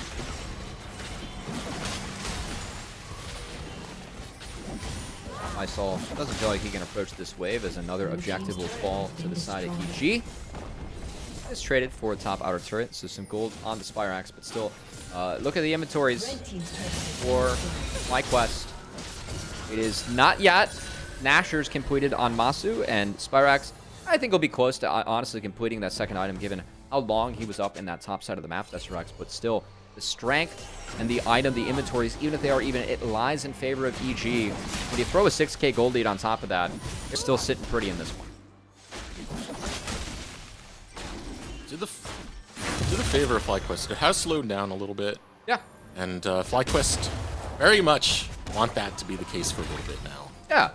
Mysol doesn't feel like he can approach this wave as another objective will fall to the side of EG. It's traded for a top outer turret, so some gold on the Spirax, but still, look at the inventories for FlyQuest. It is not yet Nashers completed on Masu, and Spirax, I think, will be close to honestly completing that second item given how long he was up in that top side of the map, Desirax, but still, the strength and the item, the inventories, even if they are even, it lies in favor of EG. When you throw a 6k gold lead on top of that, you're still sitting pretty in this one. To the favor of FlyQuest, it has slowed down a little bit. Yeah. And FlyQuest very much want that to be the case for a little bit now. Yeah.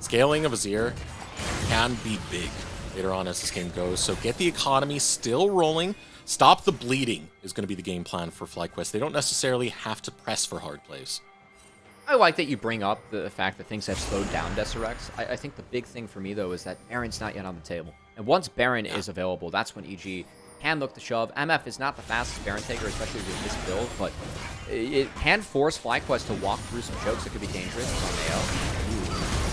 Scaling of Azir can be big later on as this game goes, so get the economy still rolling. Stop the bleeding is going to be the game plan for FlyQuest. They don't necessarily have to press for hard plays. I like that you bring up the fact that things have slowed down, Desirax. I think the big thing for me, though, is that Baron's not yet on the table. And once Baron is available, that's when EG can look to shove. MF is not the fastest Baron taker, especially with this build, but it can force FlyQuest to walk through some chokes that could be dangerous.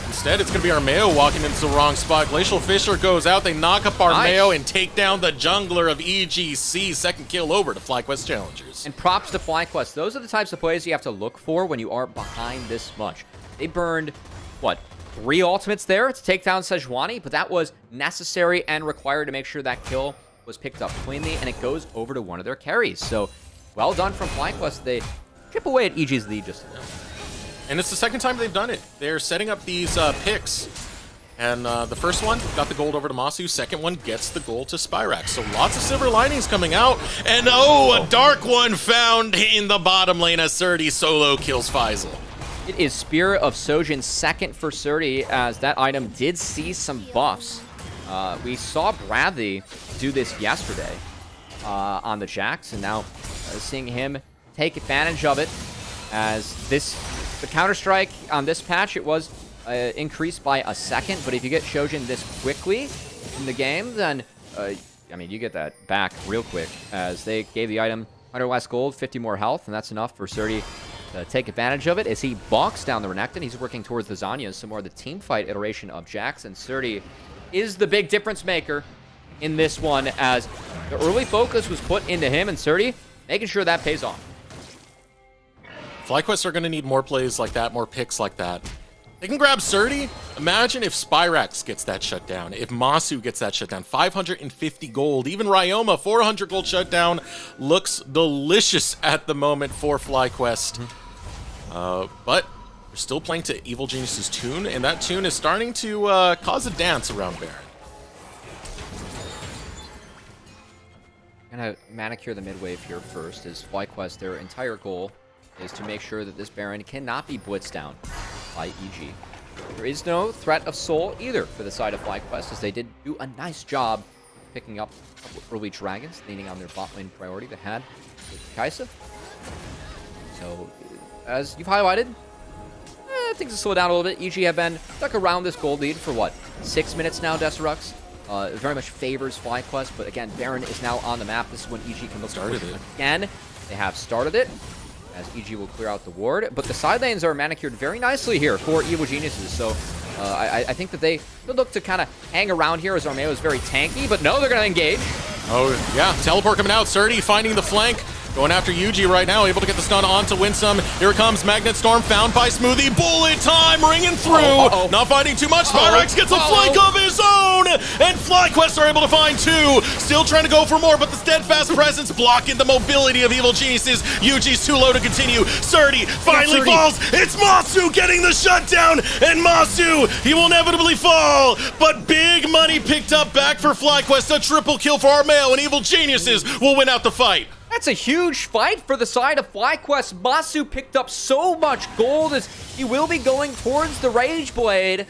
Instead, it's going to be Armeo walking into the wrong spot. Glacial Fisher goes out. They knock up Armeo and take down the jungler of EGC. Second kill over to FlyQuest Challengers. And props to FlyQuest. Those are the types of plays you have to look for when you are behind this much. They burned, what, 3 ultimates there to take down Sejuani, but that was necessary and required to make sure that kill was picked up cleanly, and it goes over to one of their carries. So, well done from FlyQuest. They chip away at EG's lead just a little. And it's the second time they've done it. They're setting up these picks. And the first one got the gold over to Masu. Second one gets the gold to Spirax. So lots of silver linings coming out. And a dark one found in the bottom lane as Surdy solo kills Faisal. It is Spear of Sojin second for Surdy, as that item did see some buffs. We saw Bradley do this yesterday on the Jax, and now seeing him take advantage of it, as the Counter-Strike on this patch, it was increased by a second, but if you get Shojin this quickly in the game, then, I mean, you get that back real quick, as they gave the item 100 less gold, 50 more health, and that's enough for Surdy to take advantage of it as he balks down the Renekton. He's working towards the Zanyas, some more of the team fight iteration of Jax, and Surdy is the big difference maker in this one, as the early focus was put into him, and Surdy making sure that pays off. FlyQuest are going to need more plays like that, more picks like that. They can grab Surdy. Imagine if Spirax gets that shutdown, if Masu gets that shutdown. 550 gold. Even Ryoma, 400 gold shutdown. Looks delicious at the moment for FlyQuest. But we're still playing to Evil Genius's tune, and that tune is starting to cause a dance around Baron. Gonna manicure the mid wave here first, as FlyQuest, their entire goal is to make sure that this Baron cannot be blitzed down by EG. There is no threat of soul either for the side of FlyQuest, as they did do a nice job picking up a couple early dragons, leaning on their bot lane priority they had with Kaisa. So, as you've highlighted, things have slowed down a little bit. EG have been stuck around this gold lead for, what, 6 minutes now, Desirux? It very much favors FlyQuest, but again, Baron is now on the map. This is when EG can look to push again. They have started it, as EG will clear out the ward, but the side lanes are manicured very nicely here for Evil Geniuses, so I think that they could look to kind of hang around here, as Armeo is very tanky, but no, they're going to engage. Oh, yeah, teleport coming out, Surdy finding the flank. Going after Yuji right now, able to get the stun on to win some. Here comes Magnet Storm, found by Smoothie. Bullet time, ringing through. Not fighting too much. Spyrax gets a flank of his own. And FlyQuest are able to find 2. Still trying to go for more, but the steadfast presence blocking the mobility of Evil Geniuses. Yuji's too low to continue. Surdy finally falls. It's Masu getting the shutdown. And Masu, he will inevitably fall. But big money picked up back for FlyQuest. A triple kill for Armeo, and Evil Geniuses will win out the fight. That's a huge fight for the side of FlyQuest. Masu picked up so much gold as he will be going towards the Rage Blade.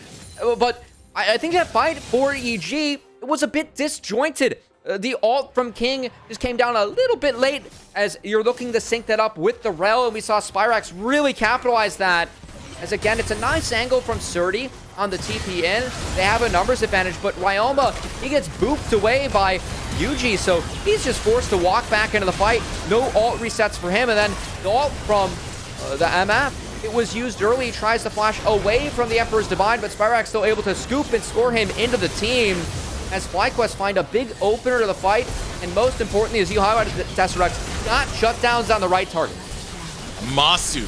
But I think that fight for EG was a bit disjointed. The ult from King just came down a little bit late as you're looking to sync that up with the Rel, and we saw Spyrax really capitalize that. As again, it's a nice angle from Surdy on the TP in. They have a numbers advantage, but Ryoma, he gets booped away by Yuji, so he's just forced to walk back into the fight. No ult resets for him, and then the ult from the MF, it was used early. He tries to flash away from the Emperor's Divine, but Spyrax still able to scoop and score him into the team as FlyQuest find a big opener to the fight, and most importantly, as you highlighted, Tesseract got shutdowns on the right target. Masu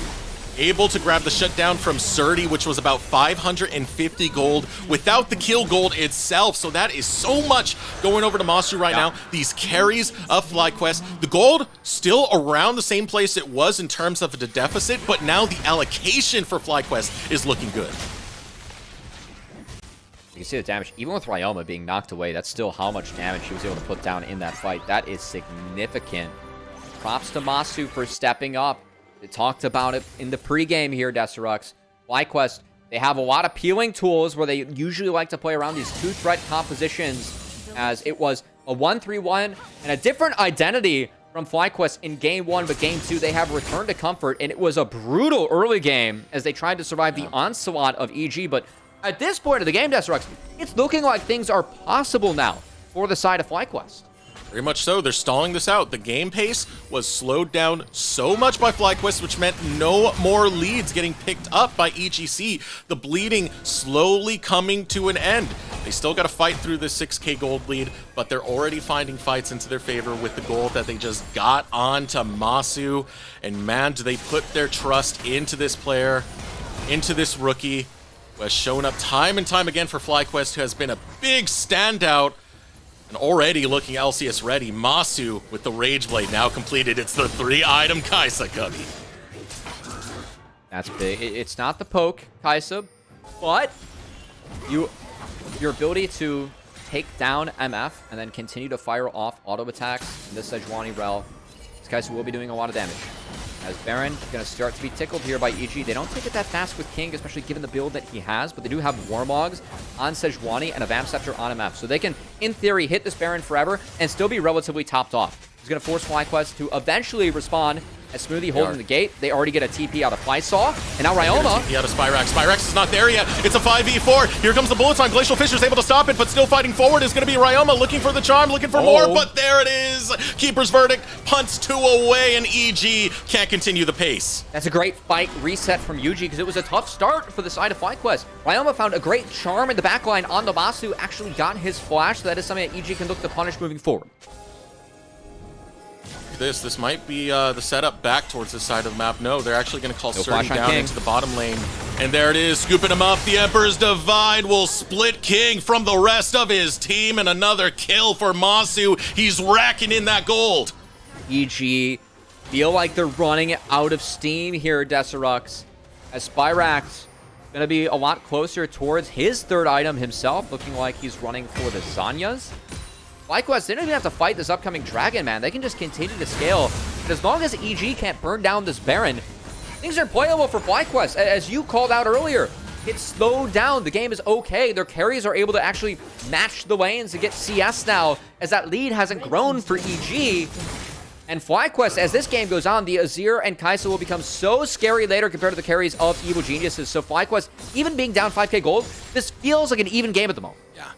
able to grab the shutdown from Surdy, which was about 550 gold without the kill gold itself. So that is so much going over to Masu right now. These carries of FlyQuest. The gold still around the same place it was in terms of the deficit, but now the allocation for FlyQuest is looking good. You can see the damage. Even with Ryoma being knocked away, that's still how much damage she was able to put down in that fight. That is significant. Props to Masu for stepping up. They talked about it in the pregame here, Desterux. FlyQuest, they have a lot of peeling tools where they usually like to play around these 2-threat compositions, as it was a 1-3-1 and a different identity from FlyQuest in game 1, but game 2 they have returned to comfort, and it was a brutal early game as they tried to survive the onslaught of EG. But at this point of the game, Desterux, it's looking like things are possible now for the side of FlyQuest. Very much so. They're stalling this out. The game pace was slowed down so much by FlyQuest, which meant no more leads getting picked up by EGC. The bleeding slowly coming to an end. They still got to fight through this 6k gold lead, but they're already finding fights into their favor with the gold that they just got onto Masu. And man, do they put their trust into this player, into this rookie, who has shown up time and time again for FlyQuest, who has been a big standout. And already looking LCS ready, Masu with the Rage Blade now completed. It's the 3-item Kaisa Cubby. That's big. It's not the poke, Kaisa, but your ability to take down MF and then continue to fire off auto attacks in the Sejuani Rel. This Kaisa will be doing a lot of damage. As Baron going to start to be tickled here by EG. They don't take it that fast with King, especially given the build that he has, but they do have Warmogs on Sejuani and a Vamp Scepter on MF. So they can, in theory, hit this Baron forever and still be relatively topped off. He's going to force FlyQuest to eventually respond as Smoothie holding the gate. They already get a TP out of FlySaw, and now Ryoma. TP out of Spyrax. Spyrax is not there yet. It's a 5v4. Here comes the bullet time. Glacial Fisher's able to stop it, but still fighting forward is going to be Ryoma, looking for the charm, looking for more, but there it is. Keeper's verdict, punts 2 away, and EG can't continue the pace. That's a great fight reset from Yuji, because it was a tough start for the side of FlyQuest. Ryoma found a great charm in the backline on the Masu, actually got his flash, so that is something that EG can look to punish moving forward. This might be the setup back towards this side of the map. No, they're actually going to call Surdy down into the bottom lane. And there it is, scooping him up. The Emperor's Divide will split King from the rest of his team, and another kill for Masu. He's racking in that gold. EG feel like they're running out of steam here, Deserux, as Spyrax going to be a lot closer towards his 3rd item himself, looking like he's running for the Zanyas. FlyQuest, they don't even have to fight this upcoming Dragon, man. They can just continue to scale. And as long as EG can't burn down this Baron, things are playable for FlyQuest. As you called out earlier, it's slowed down. The game is okay. Their carries are able to actually match the lanes to get CS now, as that lead hasn't grown for EG. And FlyQuest, as this game goes on, the Azir and Kaisa will become so scary later compared to the carries of Evil Geniuses. So FlyQuest, even being down 5k gold, this feels like an even game at the moment. Yeah,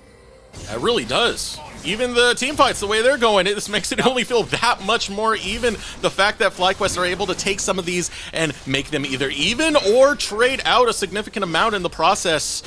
it really does. Even the team fights, the way they're going, this makes it only feel that much more even. The fact that FlyQuest are able to take some of these and make them either even or trade out a significant amount in the process.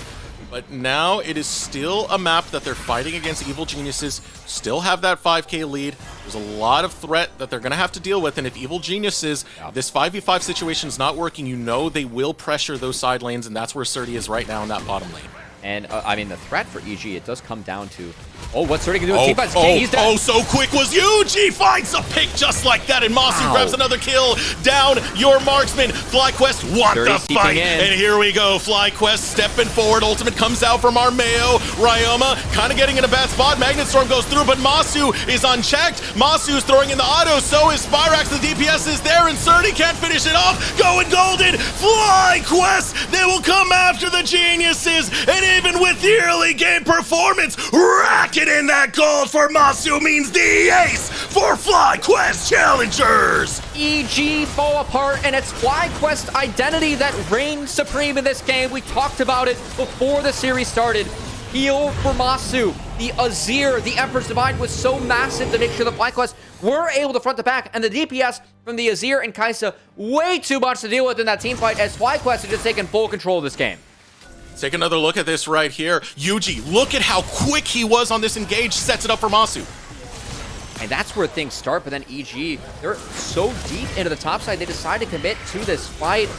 But now it is still a map that they're fighting against Evil Geniuses, still have that 5k lead. There's a lot of threat that they're going to have to deal with, and if Evil Geniuses, this 5v5 situation is not working, you know they will pressure those side lanes, and that's where Surdy is right now in that bottom lane. And, I mean, the threat for EG, it does come down to, what's Surdy going to do with teamfights? He's down. Oh, so quick was UG, finds a pick just like that, and Masu grabs another kill. Down your marksman. FlyQuest want the fight, and here we go. FlyQuest stepping forward, ultimate comes out from Armeo. Ryoma kind of getting in a bad spot. Magnet Storm goes through, but Masu is unchecked. Masu's throwing in the auto, so is Spyrax. The DPS is there, and Surdy can't finish it off. Going golden. FlyQuest, they will come after the Geniuses, and even with the early game performance, racking in that gold for Masu means the ace for FlyQuest Challengers. EG fall apart, and it's FlyQuest identity that reigns supreme in this game. We talked about it before the series started. Heal for Masu. The Azir, the Emperor's Divine, was so massive to make sure that FlyQuest were able to front the back, and the DPS from the Azir and Kaisa way too much to deal with in that team fight, as FlyQuest had just taken full control of this game. Take another look at this right here. Yuji, look at how quick he was on this engage, sets it up for Masu. And that's where things start, but then EG, they're so deep into the top side, they decide to commit to this fight,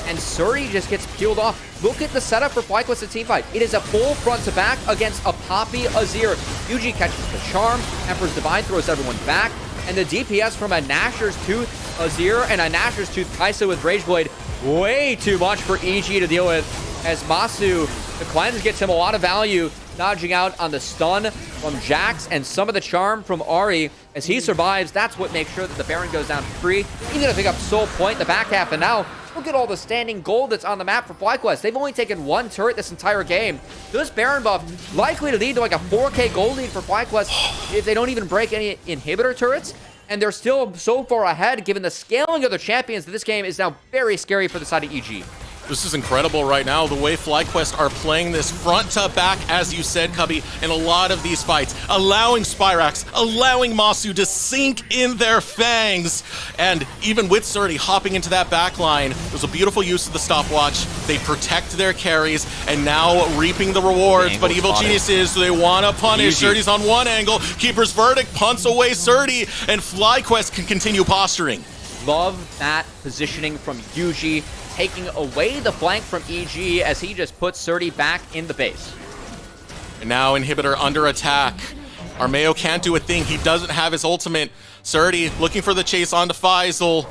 and Surdy just gets peeled off. Look at the setup for FlyQuest's team fight. It is a full front to back against a Poppy Azir. UG catches the charm, Emperor's Divine throws everyone back, and the DPS from a Nashor's Tooth Azir and a Nashor's Tooth Kaisa with Rageblade, way too much for EG to deal with, as Masu, the cleanse gets him a lot of value, dodging out on the stun from Jax and some of the charm from Ahri. As he survives, that's what makes sure that the Baron goes down free. He's going to pick up Soul Point in the back half, and now look at all the standing gold that's on the map for FlyQuest. They've only taken one turret this entire game. This Baron buff likely to lead to like a 4k gold lead for FlyQuest if they don't even break any inhibitor turrets. And they're still so far ahead, given the scaling of the champions, that this game is now very scary for the side of EG. This is incredible right now, the way FlyQuest are playing this front to back, as you said, Cubby, in a lot of these fights, allowing Spyrax, allowing Masu to sink in their fangs. And even with Surdy hopping into that back line, it was a beautiful use of the stopwatch. They protect their carries, and now reaping the rewards. But Evil Geniuses, they want to punish. Surdy's on one angle. Keeper's Verdict punts away Surdy, and FlyQuest can continue posturing. Love that positioning from UG, taking away the flank from EG as he just puts Surdy back in the base. And now Inhibitor under attack. Armeo can't do a thing. He doesn't have his ultimate. Surdy looking for the chase onto Faisal.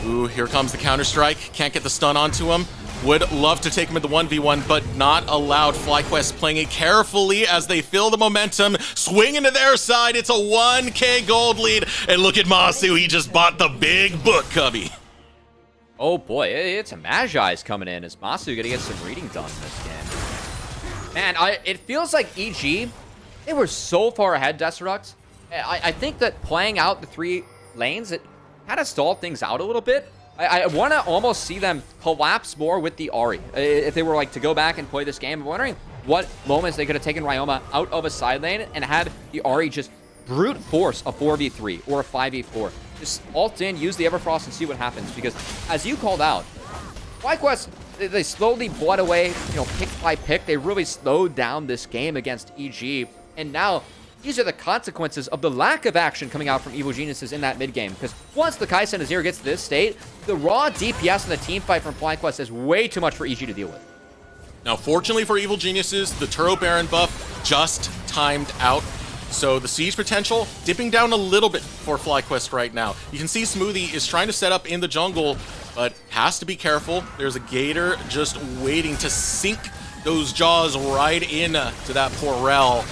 Ooh, here comes the counter-strike. Can't get the stun onto him. Would love to take him in the 1v1, but not allowed. FlyQuest playing it carefully as they feel the momentum. Swinging to their side. It's a 1k gold lead. And look at Masu. He just bought the big book, Cubby. Oh boy, it's a Magi's coming in. Is Masu gonna get some reading done in this game? Man, it feels like EG, they were so far ahead, Deserux. I think that playing out the 3 lanes, it kind of stalled things out a little bit. I want to almost see them collapse more with the Ahri. If they were like to go back and play this game, I'm wondering what moments they could have taken Ryoma out of a side lane and had the Ahri just brute force a 4v3 or a 5v4. Just ult in, use the Everfrost, and see what happens. Because as you called out, FlyQuest, they slowly bled away, pick by pick. They really slowed down this game against EG. And now, these are the consequences of the lack of action coming out from Evil Geniuses in that mid game. Because once the Kaisa and Azir gets to this state, the raw DPS in the team fight from FlyQuest is way too much for EG to deal with. Now, fortunately for Evil Geniuses, the Turbo Baron buff just timed out. So the siege potential dipping down a little bit for FlyQuest right now. You can see Smoothie is trying to set up in the jungle, but has to be careful. There's a Gator just waiting to sink those jaws right in to that poor Rel.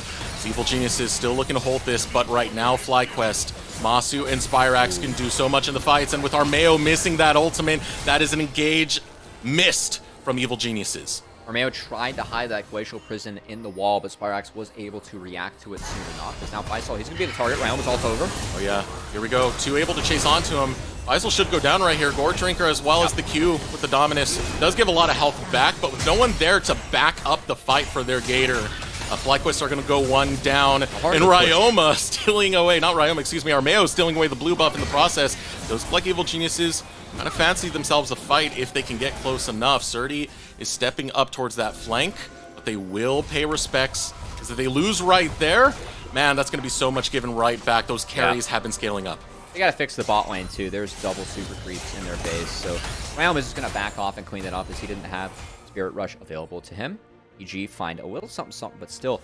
Evil Geniuses still looking to hold this, but right now FlyQuest, Masu and Spyrax can do so much in the fights, and with Armeo missing that ultimate, that is an engage missed from Evil Geniuses. Armeo tried to hide that Glacial Prison in the wall, but Spyrax was able to react to it soon enough. Because now Faisal, he's going to be the target. Round was all over. Oh yeah, here we go. 2 able to chase onto him. Faisal should go down right here. Gore Drinker as well as the Q with the Dominus. Does give a lot of health back, but with no one there to back up the fight for their Gator. FlyQuest are going to go 1 down, and Ryoma stealing away, not Ryoma, excuse me, Armeo stealing away the blue buff in the process. Those like Evil Geniuses kind of fancy themselves a fight if they can get close enough. Surdy is stepping up towards that flank, but they will pay respects, because if they lose right there, man, that's going to be so much given right back. Those carries have been scaling up. They got to fix the bot lane, too. There's double super creeps in their base, so Ryan was just going to back off and clean that up as he didn't have Spirit Rush available to him. EG find a little something, but still,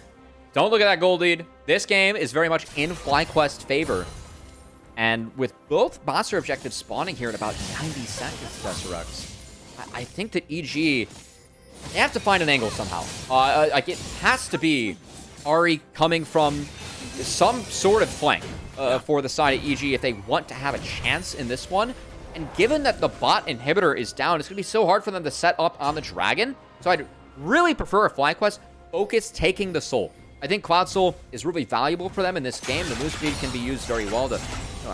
don't look at that gold lead. This game is very much in FlyQuest's favor. And with both monster objectives spawning here in about 90 seconds, Deserex, I think that EG, they have to find an angle somehow. Like, it has to be Ari coming from some sort of flank for the side of EG if they want to have a chance in this one. And given that the bot inhibitor is down, it's going to be so hard for them to set up on the dragon. So I'd really prefer a FlyQuest focus taking the soul. I think Cloud Soul is really valuable for them in this game. The move speed can be used very well to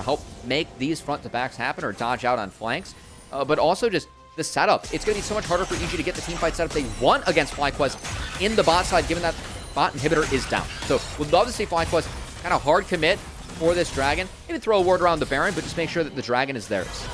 help make these front-to-backs happen or dodge out on flanks. But also just the setup. It's going to be so much harder for EG to get the teamfight setup they want against FlyQuest in the bot side, given that bot inhibitor is down. So we'd love to see FlyQuest kind of hard commit for this dragon. Maybe throw a ward around the Baron, but just make sure that the dragon is theirs.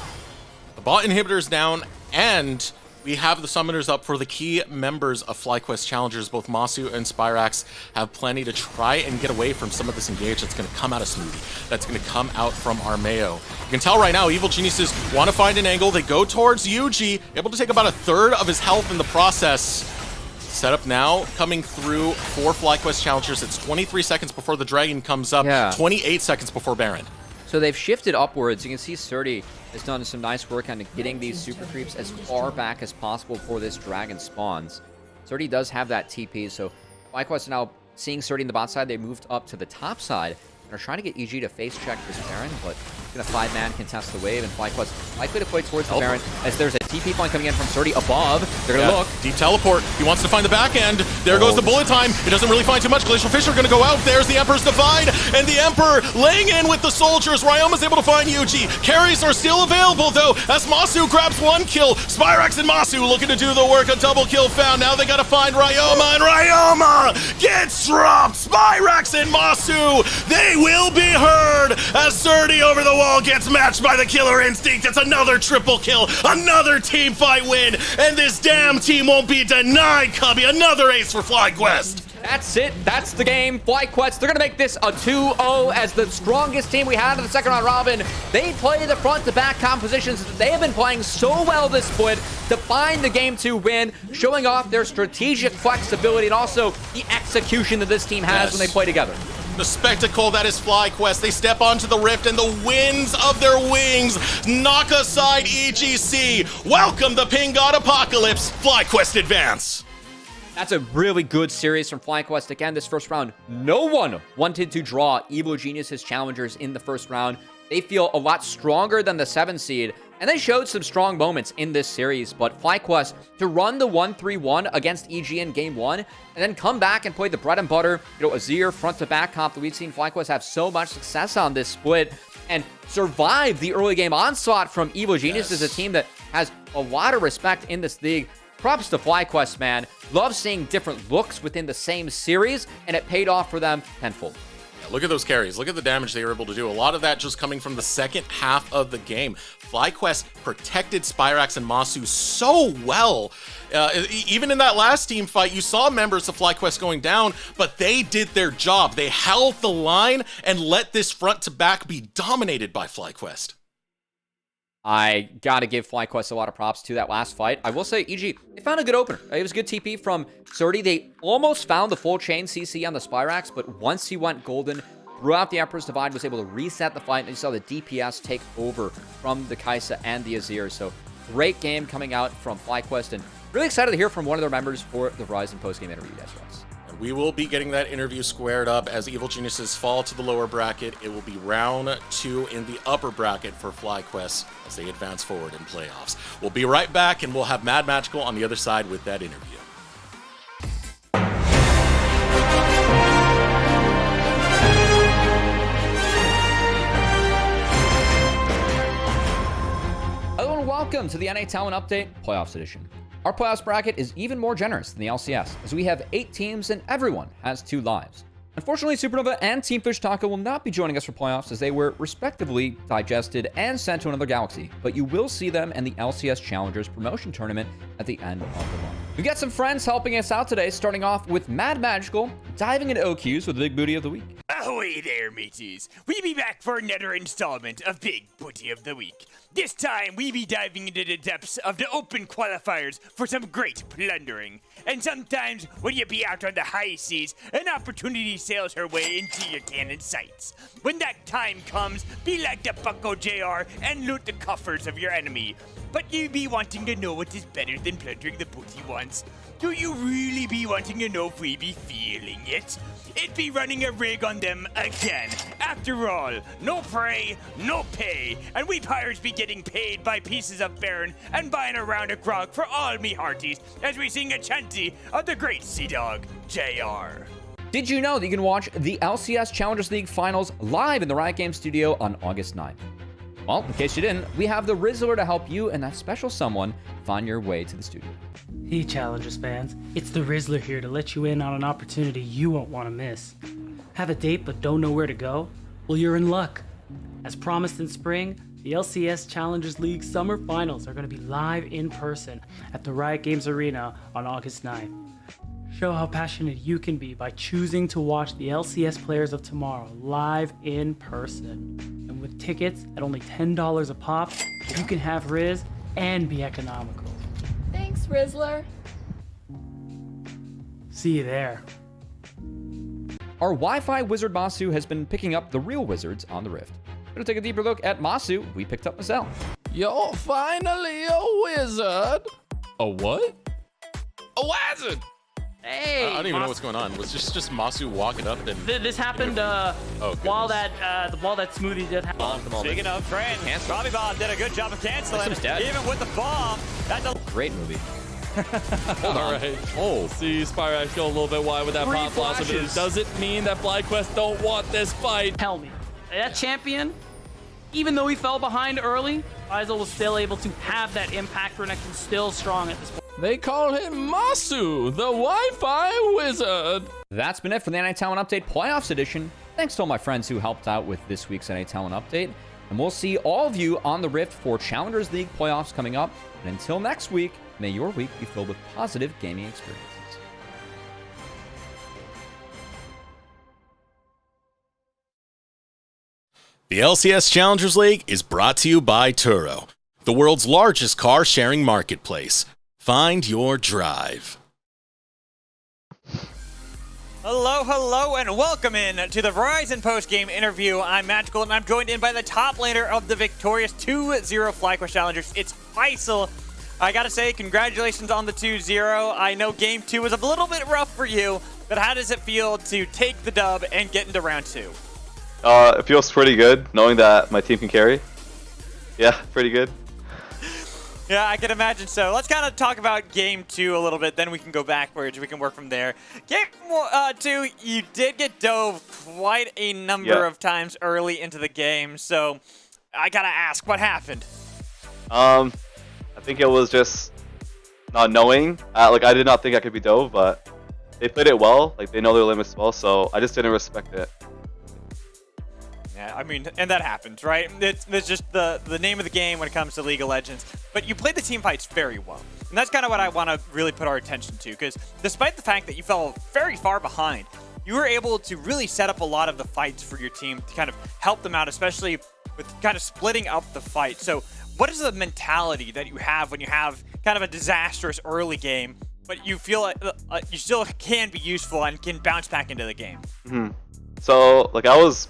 The bot inhibitor is down, and we have the summoners up for the key members of FlyQuest Challengers. Both Masu and Spyrax have plenty to try and get away from some of this engage that's going to come out of Smoothie, that's going to come out from Armeo. You can tell right now, Evil Geniuses want to find an angle. They go towards Yuji, able to take about a third of his health in the process. Setup now coming through for FlyQuest Challengers. It's 23 seconds before the dragon comes up, 28 seconds before Baron. So they've shifted upwards. You can see Surdy has done some nice work on getting these super creeps as far back as possible before this dragon spawns. Surdy does have that TP, so FlyQuest now seeing Surdy in the bot side, they moved up to the top side and are trying to get EG to face check this Baron, but it's going to 5-man contest the wave, and FlyQuest likely to play towards the Baron as there's a TP point coming in from Surdy above. They're going to look. Deep teleport. He wants to find the back end. There goes the bullet time. It doesn't really find too much. Glacial Fish are going to go out. There's the Emperor's Divide, and the Emperor laying in with the soldiers. Ryoma's able to find Yuji. Carries are still available, though, as Masu grabs one kill. Spyrax and Masu looking to do the work. A double kill found. Now they got to find Ryoma, and Ryoma gets dropped. Spyrax and Masu, they will be heard as Surdy over the wall gets matched by the Killer Instinct. It's another triple kill, another team fight win, and this damn team won't be denied, Cubby. Another ace for FlyQuest. That's it. That's the game. FlyQuest, they're going to make this a 2-0 as the strongest team we had in the second round robin. They play the front-to-back compositions that they have been playing so well this split to find the game 2 win, showing off their strategic flexibility and also the execution that this team has when they play together. The spectacle that is FlyQuest. They step onto the rift and the winds of their wings knock aside EGC. Welcome the Ping God Apocalypse. FlyQuest advance. That's a really good series from FlyQuest. Again, this first round, no one wanted to draw Evil Geniuses Challengers in the first round. They feel a lot stronger than the 7 seed, and they showed some strong moments in this series, but FlyQuest to run the 1-3-1 against EG in game 1, and then come back and play the bread and butter, Azir front-to-back comp that we've seen FlyQuest have so much success on this split, and survive the early game onslaught from Evil Genius as a team that has a lot of respect in this league. Props to FlyQuest, man. Love seeing different looks within the same series, and it paid off for them tenfold. Look at those carries. Look at the damage they were able to do. A lot of that just coming from the second half of the game. FlyQuest protected Spyrax and Masu so well. Even in that last team fight, you saw members of FlyQuest going down, but they did their job. They held the line and let this front to back be dominated by FlyQuest. I gotta give FlyQuest a lot of props to that last fight. I will say, EG, they found a good opener. It was a good TP from Surdy. They almost found the full chain CC on the Spyrax, but once he went golden, throughout the Emperor's Divide, was able to reset the fight, and you saw the DPS take over from the Kaisa and the Azir. So, great game coming out from FlyQuest, and really excited to hear from one of their members for the Verizon postgame interview, Deserex. We will be getting that interview squared up as Evil Geniuses fall to the lower bracket. It will be round 2 in the upper bracket for FlyQuest as they advance forward in playoffs. We'll be right back, and we'll have Mad Magical on the other side with that interview. Hello and welcome to the NA Talent Update Playoffs Edition. Our playoffs bracket is even more generous than the LCS, as we have 8 teams and everyone has 2 lives. Unfortunately, Supernova and Team Fish Taco will not be joining us for playoffs as they were respectively digested and sent to another galaxy, but you will see them in the LCS Challengers promotion tournament at the end of the month. We got some friends helping us out today, starting off with Mad Magical, diving into OQs with the Big Booty of the Week. Ahoy there, mateys. We be back for another installment of Big Booty of the Week. This time, we be diving into the depths of the open qualifiers for some great plundering. And sometimes, when you be out on the high seas, an opportunity sails her way into your cannon sights. When that time comes, be like the Bucko JR and loot the coffers of your enemy. But you be wanting to know what is better than plundering the booty once. Do you really be wanting to know if we be feeling it? It be running a rig on them again. After all, no prey, no pay, and we pirates be getting paid by pieces of Baron and buying a round of grog for all me hearties as we sing a chanty of the great Sea Dog, JR. Did you know that you can watch the LCS Challengers League finals live in the Riot Games studio on August 9th? Well, in case you didn't, we have the Rizzler to help you and that special someone find your way to the studio. Hey Challengers fans, it's the Rizzler here to let you in on an opportunity you won't want to miss. Have a date but don't know where to go? Well, you're in luck. As promised in spring, the LCS Challengers League Summer Finals are going to be live in person at the Riot Games Arena on August 9th. Show how passionate you can be by choosing to watch the LCS players of tomorrow live in person. And with tickets at only $10 a pop, you can have Riz and be economical. Thanks, Rizzler. See you there. Our Wi-Fi wizard Masu has been picking up the real wizards on the Rift. We're gonna take a deeper look at Masu. We picked up Mazel. You're finally a wizard. A what? A wizard. Hey, I don't even know what's going on. Was just Masu walking up and... This happened while that smoothie did happen. Speaking of friends, Robbie Bob did a good job of canceling. Even with the bomb, that's a great movie. All right. Oh, see Spyrax go a little bit wide with that pop blossom. But it doesn't mean that FlyQuest don't want this fight. Tell me, that champion, even though he fell behind early, Faisal was still able to have that impact connection still strong at this point. They call him Masu, the Wi-Fi wizard. That's been it for the NA Talent Update Playoffs Edition. Thanks to all my friends who helped out with this week's NA Talent Update. And we'll see all of you on the Rift for Challengers League playoffs coming up. And until next week, may your week be filled with positive gaming experiences. The LCS Challengers League is brought to you by Turo, the world's largest car-sharing marketplace. Find your drive. Hello, and welcome in to the Verizon post-game interview. I'm Magical, and I'm joined in by the top laner of the victorious 2-0 FlyQuest Challengers. It's Faisal. I gotta say, congratulations on the 2-0. I know Game 2 was a little bit rough for you, but how does it feel to take the dub and get into round 2? It feels pretty good, knowing that my team can carry. Yeah, pretty good. Yeah, I can imagine so. Let's kind of talk about Game 2 a little bit, then we can go backwards. We can work from there. Game 2, you did get dove quite a number of times early into the game, so I gotta ask, what happened? I think it was just not knowing. Like, I did not think I could be dove, but they played it well. Like, they know their limits well, so I just didn't respect it. Yeah, I mean, and that happens, right? It's just the name of the game when it comes to League of Legends. But you played the team fights very well. And that's kind of what I want to really put our attention to, because despite the fact that you fell very far behind, you were able to really set up a lot of the fights for your team to kind of help them out, especially with kind of splitting up the fight. So what is the mentality that you have when you have kind of a disastrous early game, but you feel like you still can be useful and can bounce back into the game? So, like, I was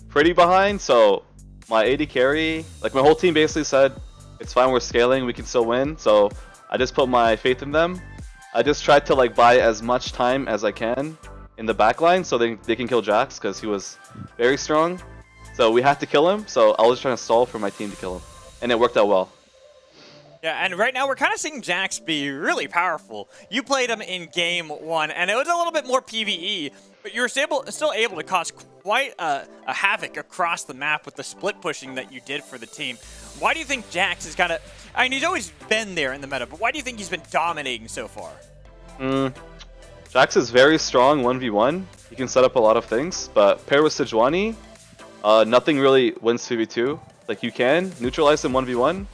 pretty behind, so my AD carry, like, my whole team basically said, it's fine, we're scaling, we can still win, so I just put my faith in them. I just tried to, like, buy as much time as I can in the backline so they can kill Jax, because he was very strong. So we had to kill him, so I was trying to stall for my team to kill him, and it worked out well. Yeah, and right now we're kind of seeing Jax be really powerful. You played him in Game 1, and it was a little bit more PvE, but you were still able to cause quite a havoc across the map with the split pushing that you did for the team. Why do you think Jax is kind of... I mean, he's always been there in the meta, but why do you think he's been dominating so far? Jax is very strong 1v1. He can set up a lot of things, but paired with Sejuani, nothing really wins 2v2. Like, you can neutralize him 1v1,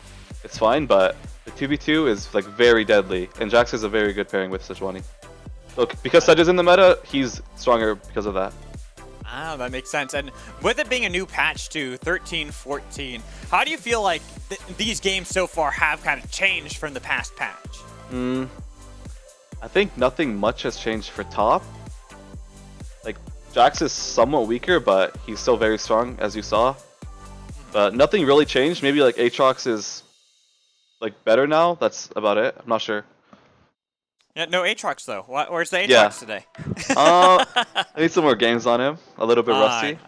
it's fine, but the 2v2 is like very deadly, and Jax is a very good pairing with Sejuani. So because Sedge is in the meta, he's stronger because of that. Ah, that makes sense. And with it being a new patch to 13-14, how do you feel like these games so far have kind of changed from the past patch? I think nothing much has changed for top. Like, Jax is somewhat weaker, but he's still very strong, as you saw. But nothing really changed. Maybe like Aatrox is like better now. That's about it. I'm not sure. Yeah, no Aatrox though. Where's the Aatrox today? I need some more games on him. A little bit rusty.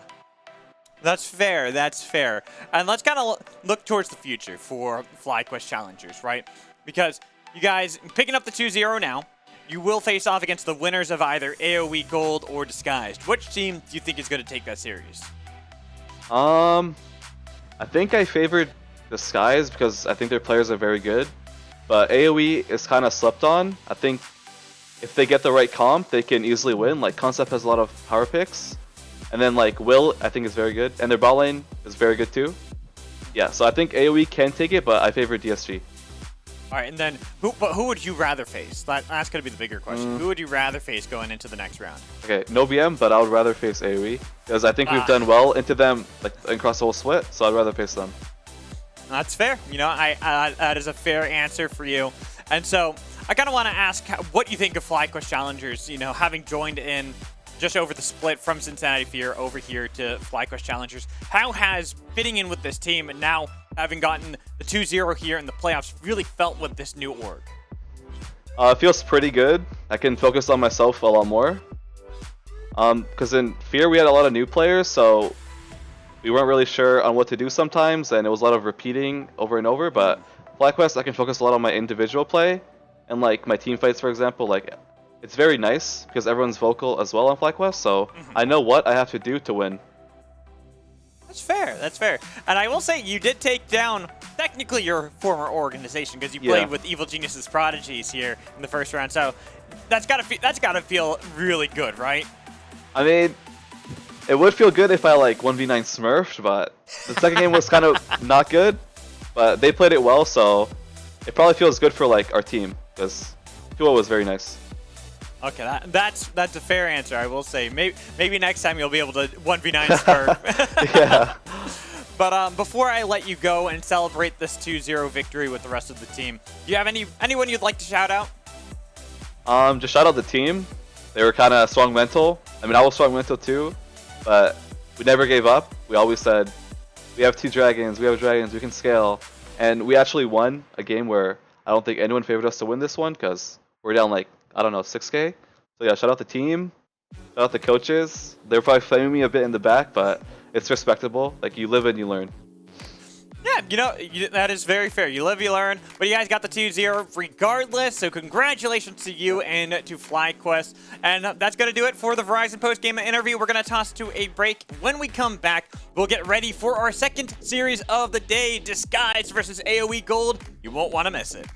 That's fair. That's fair. And let's kind of look towards the future for FlyQuest Challengers, right? Because you guys picking up the 2-0 now. You will face off against the winners of either AoE Gold or Disguised. Which team do you think is going to take that series? I think I favored Disguised because I think their players are very good. But AoE is kind of slept on. I think if they get the right comp, they can easily win. Like, Concept has a lot of power picks. And then, like, Will, I think, is very good. And their bot lane is very good, too. Yeah, so I think AoE can take it, but I favor DSG. All right, and then who would you rather face? That's going to be the bigger question. Who would you rather face going into the next round? Okay, no BM, but I would rather face AoE. Because I think we've done well into them like across the whole split, so I'd rather face them. That's fair. You know, that is a fair answer for you. And so I kind of want to ask what you think of FlyQuest Challengers, you know, having joined in just over the split from Cincinnati Fear over here to FlyQuest Challengers. How has fitting in with this team and now having gotten the 2-0 here in the playoffs really felt with this new org? It feels pretty good. I can focus on myself a lot more. Because in Fear we had a lot of new players, so we weren't really sure on what to do sometimes, and it was a lot of repeating over and over. But FlyQuest, I can focus a lot on my individual play, and like my team fights, for example. Like, it's very nice because everyone's vocal as well on FlyQuest, so I know what I have to do to win. That's fair. That's fair. And I will say you did take down technically your former organization because you played with Evil Genius's Prodigies here in the first round. So that's gotta feel really good, right? I mean, it would feel good if I like 1v9 smurfed, but the second game was kind of not good. But they played it well, so it probably feels good for like our team because 2-0 was very nice. Okay, that's a fair answer. I will say maybe next time you'll be able to 1v9 smurf. Yeah. But before I let you go and celebrate this 2-0 victory with the rest of the team, do you have anyone you'd like to shout out? Just shout out the team. They were kind of strong mental. I mean, I was strong mental too, but we never gave up. We always said, we have 2 dragons, we have dragons, we can scale. And we actually won a game where I don't think anyone favored us to win this one because we're down like, I don't know, 6K. So yeah, shout out the team, shout out the coaches. They're probably flaming me a bit in the back, but it's respectable. Like, you live and you learn. Yeah, you know, that is very fair. You live, you learn. But you guys got the 2-0 regardless, so congratulations to you and to FlyQuest. And that's going to do it for the Verizon post-game interview. We're going to toss to a break. When we come back, we'll get ready for our second series of the day, Disguise versus AoE Gold. You won't want to miss it.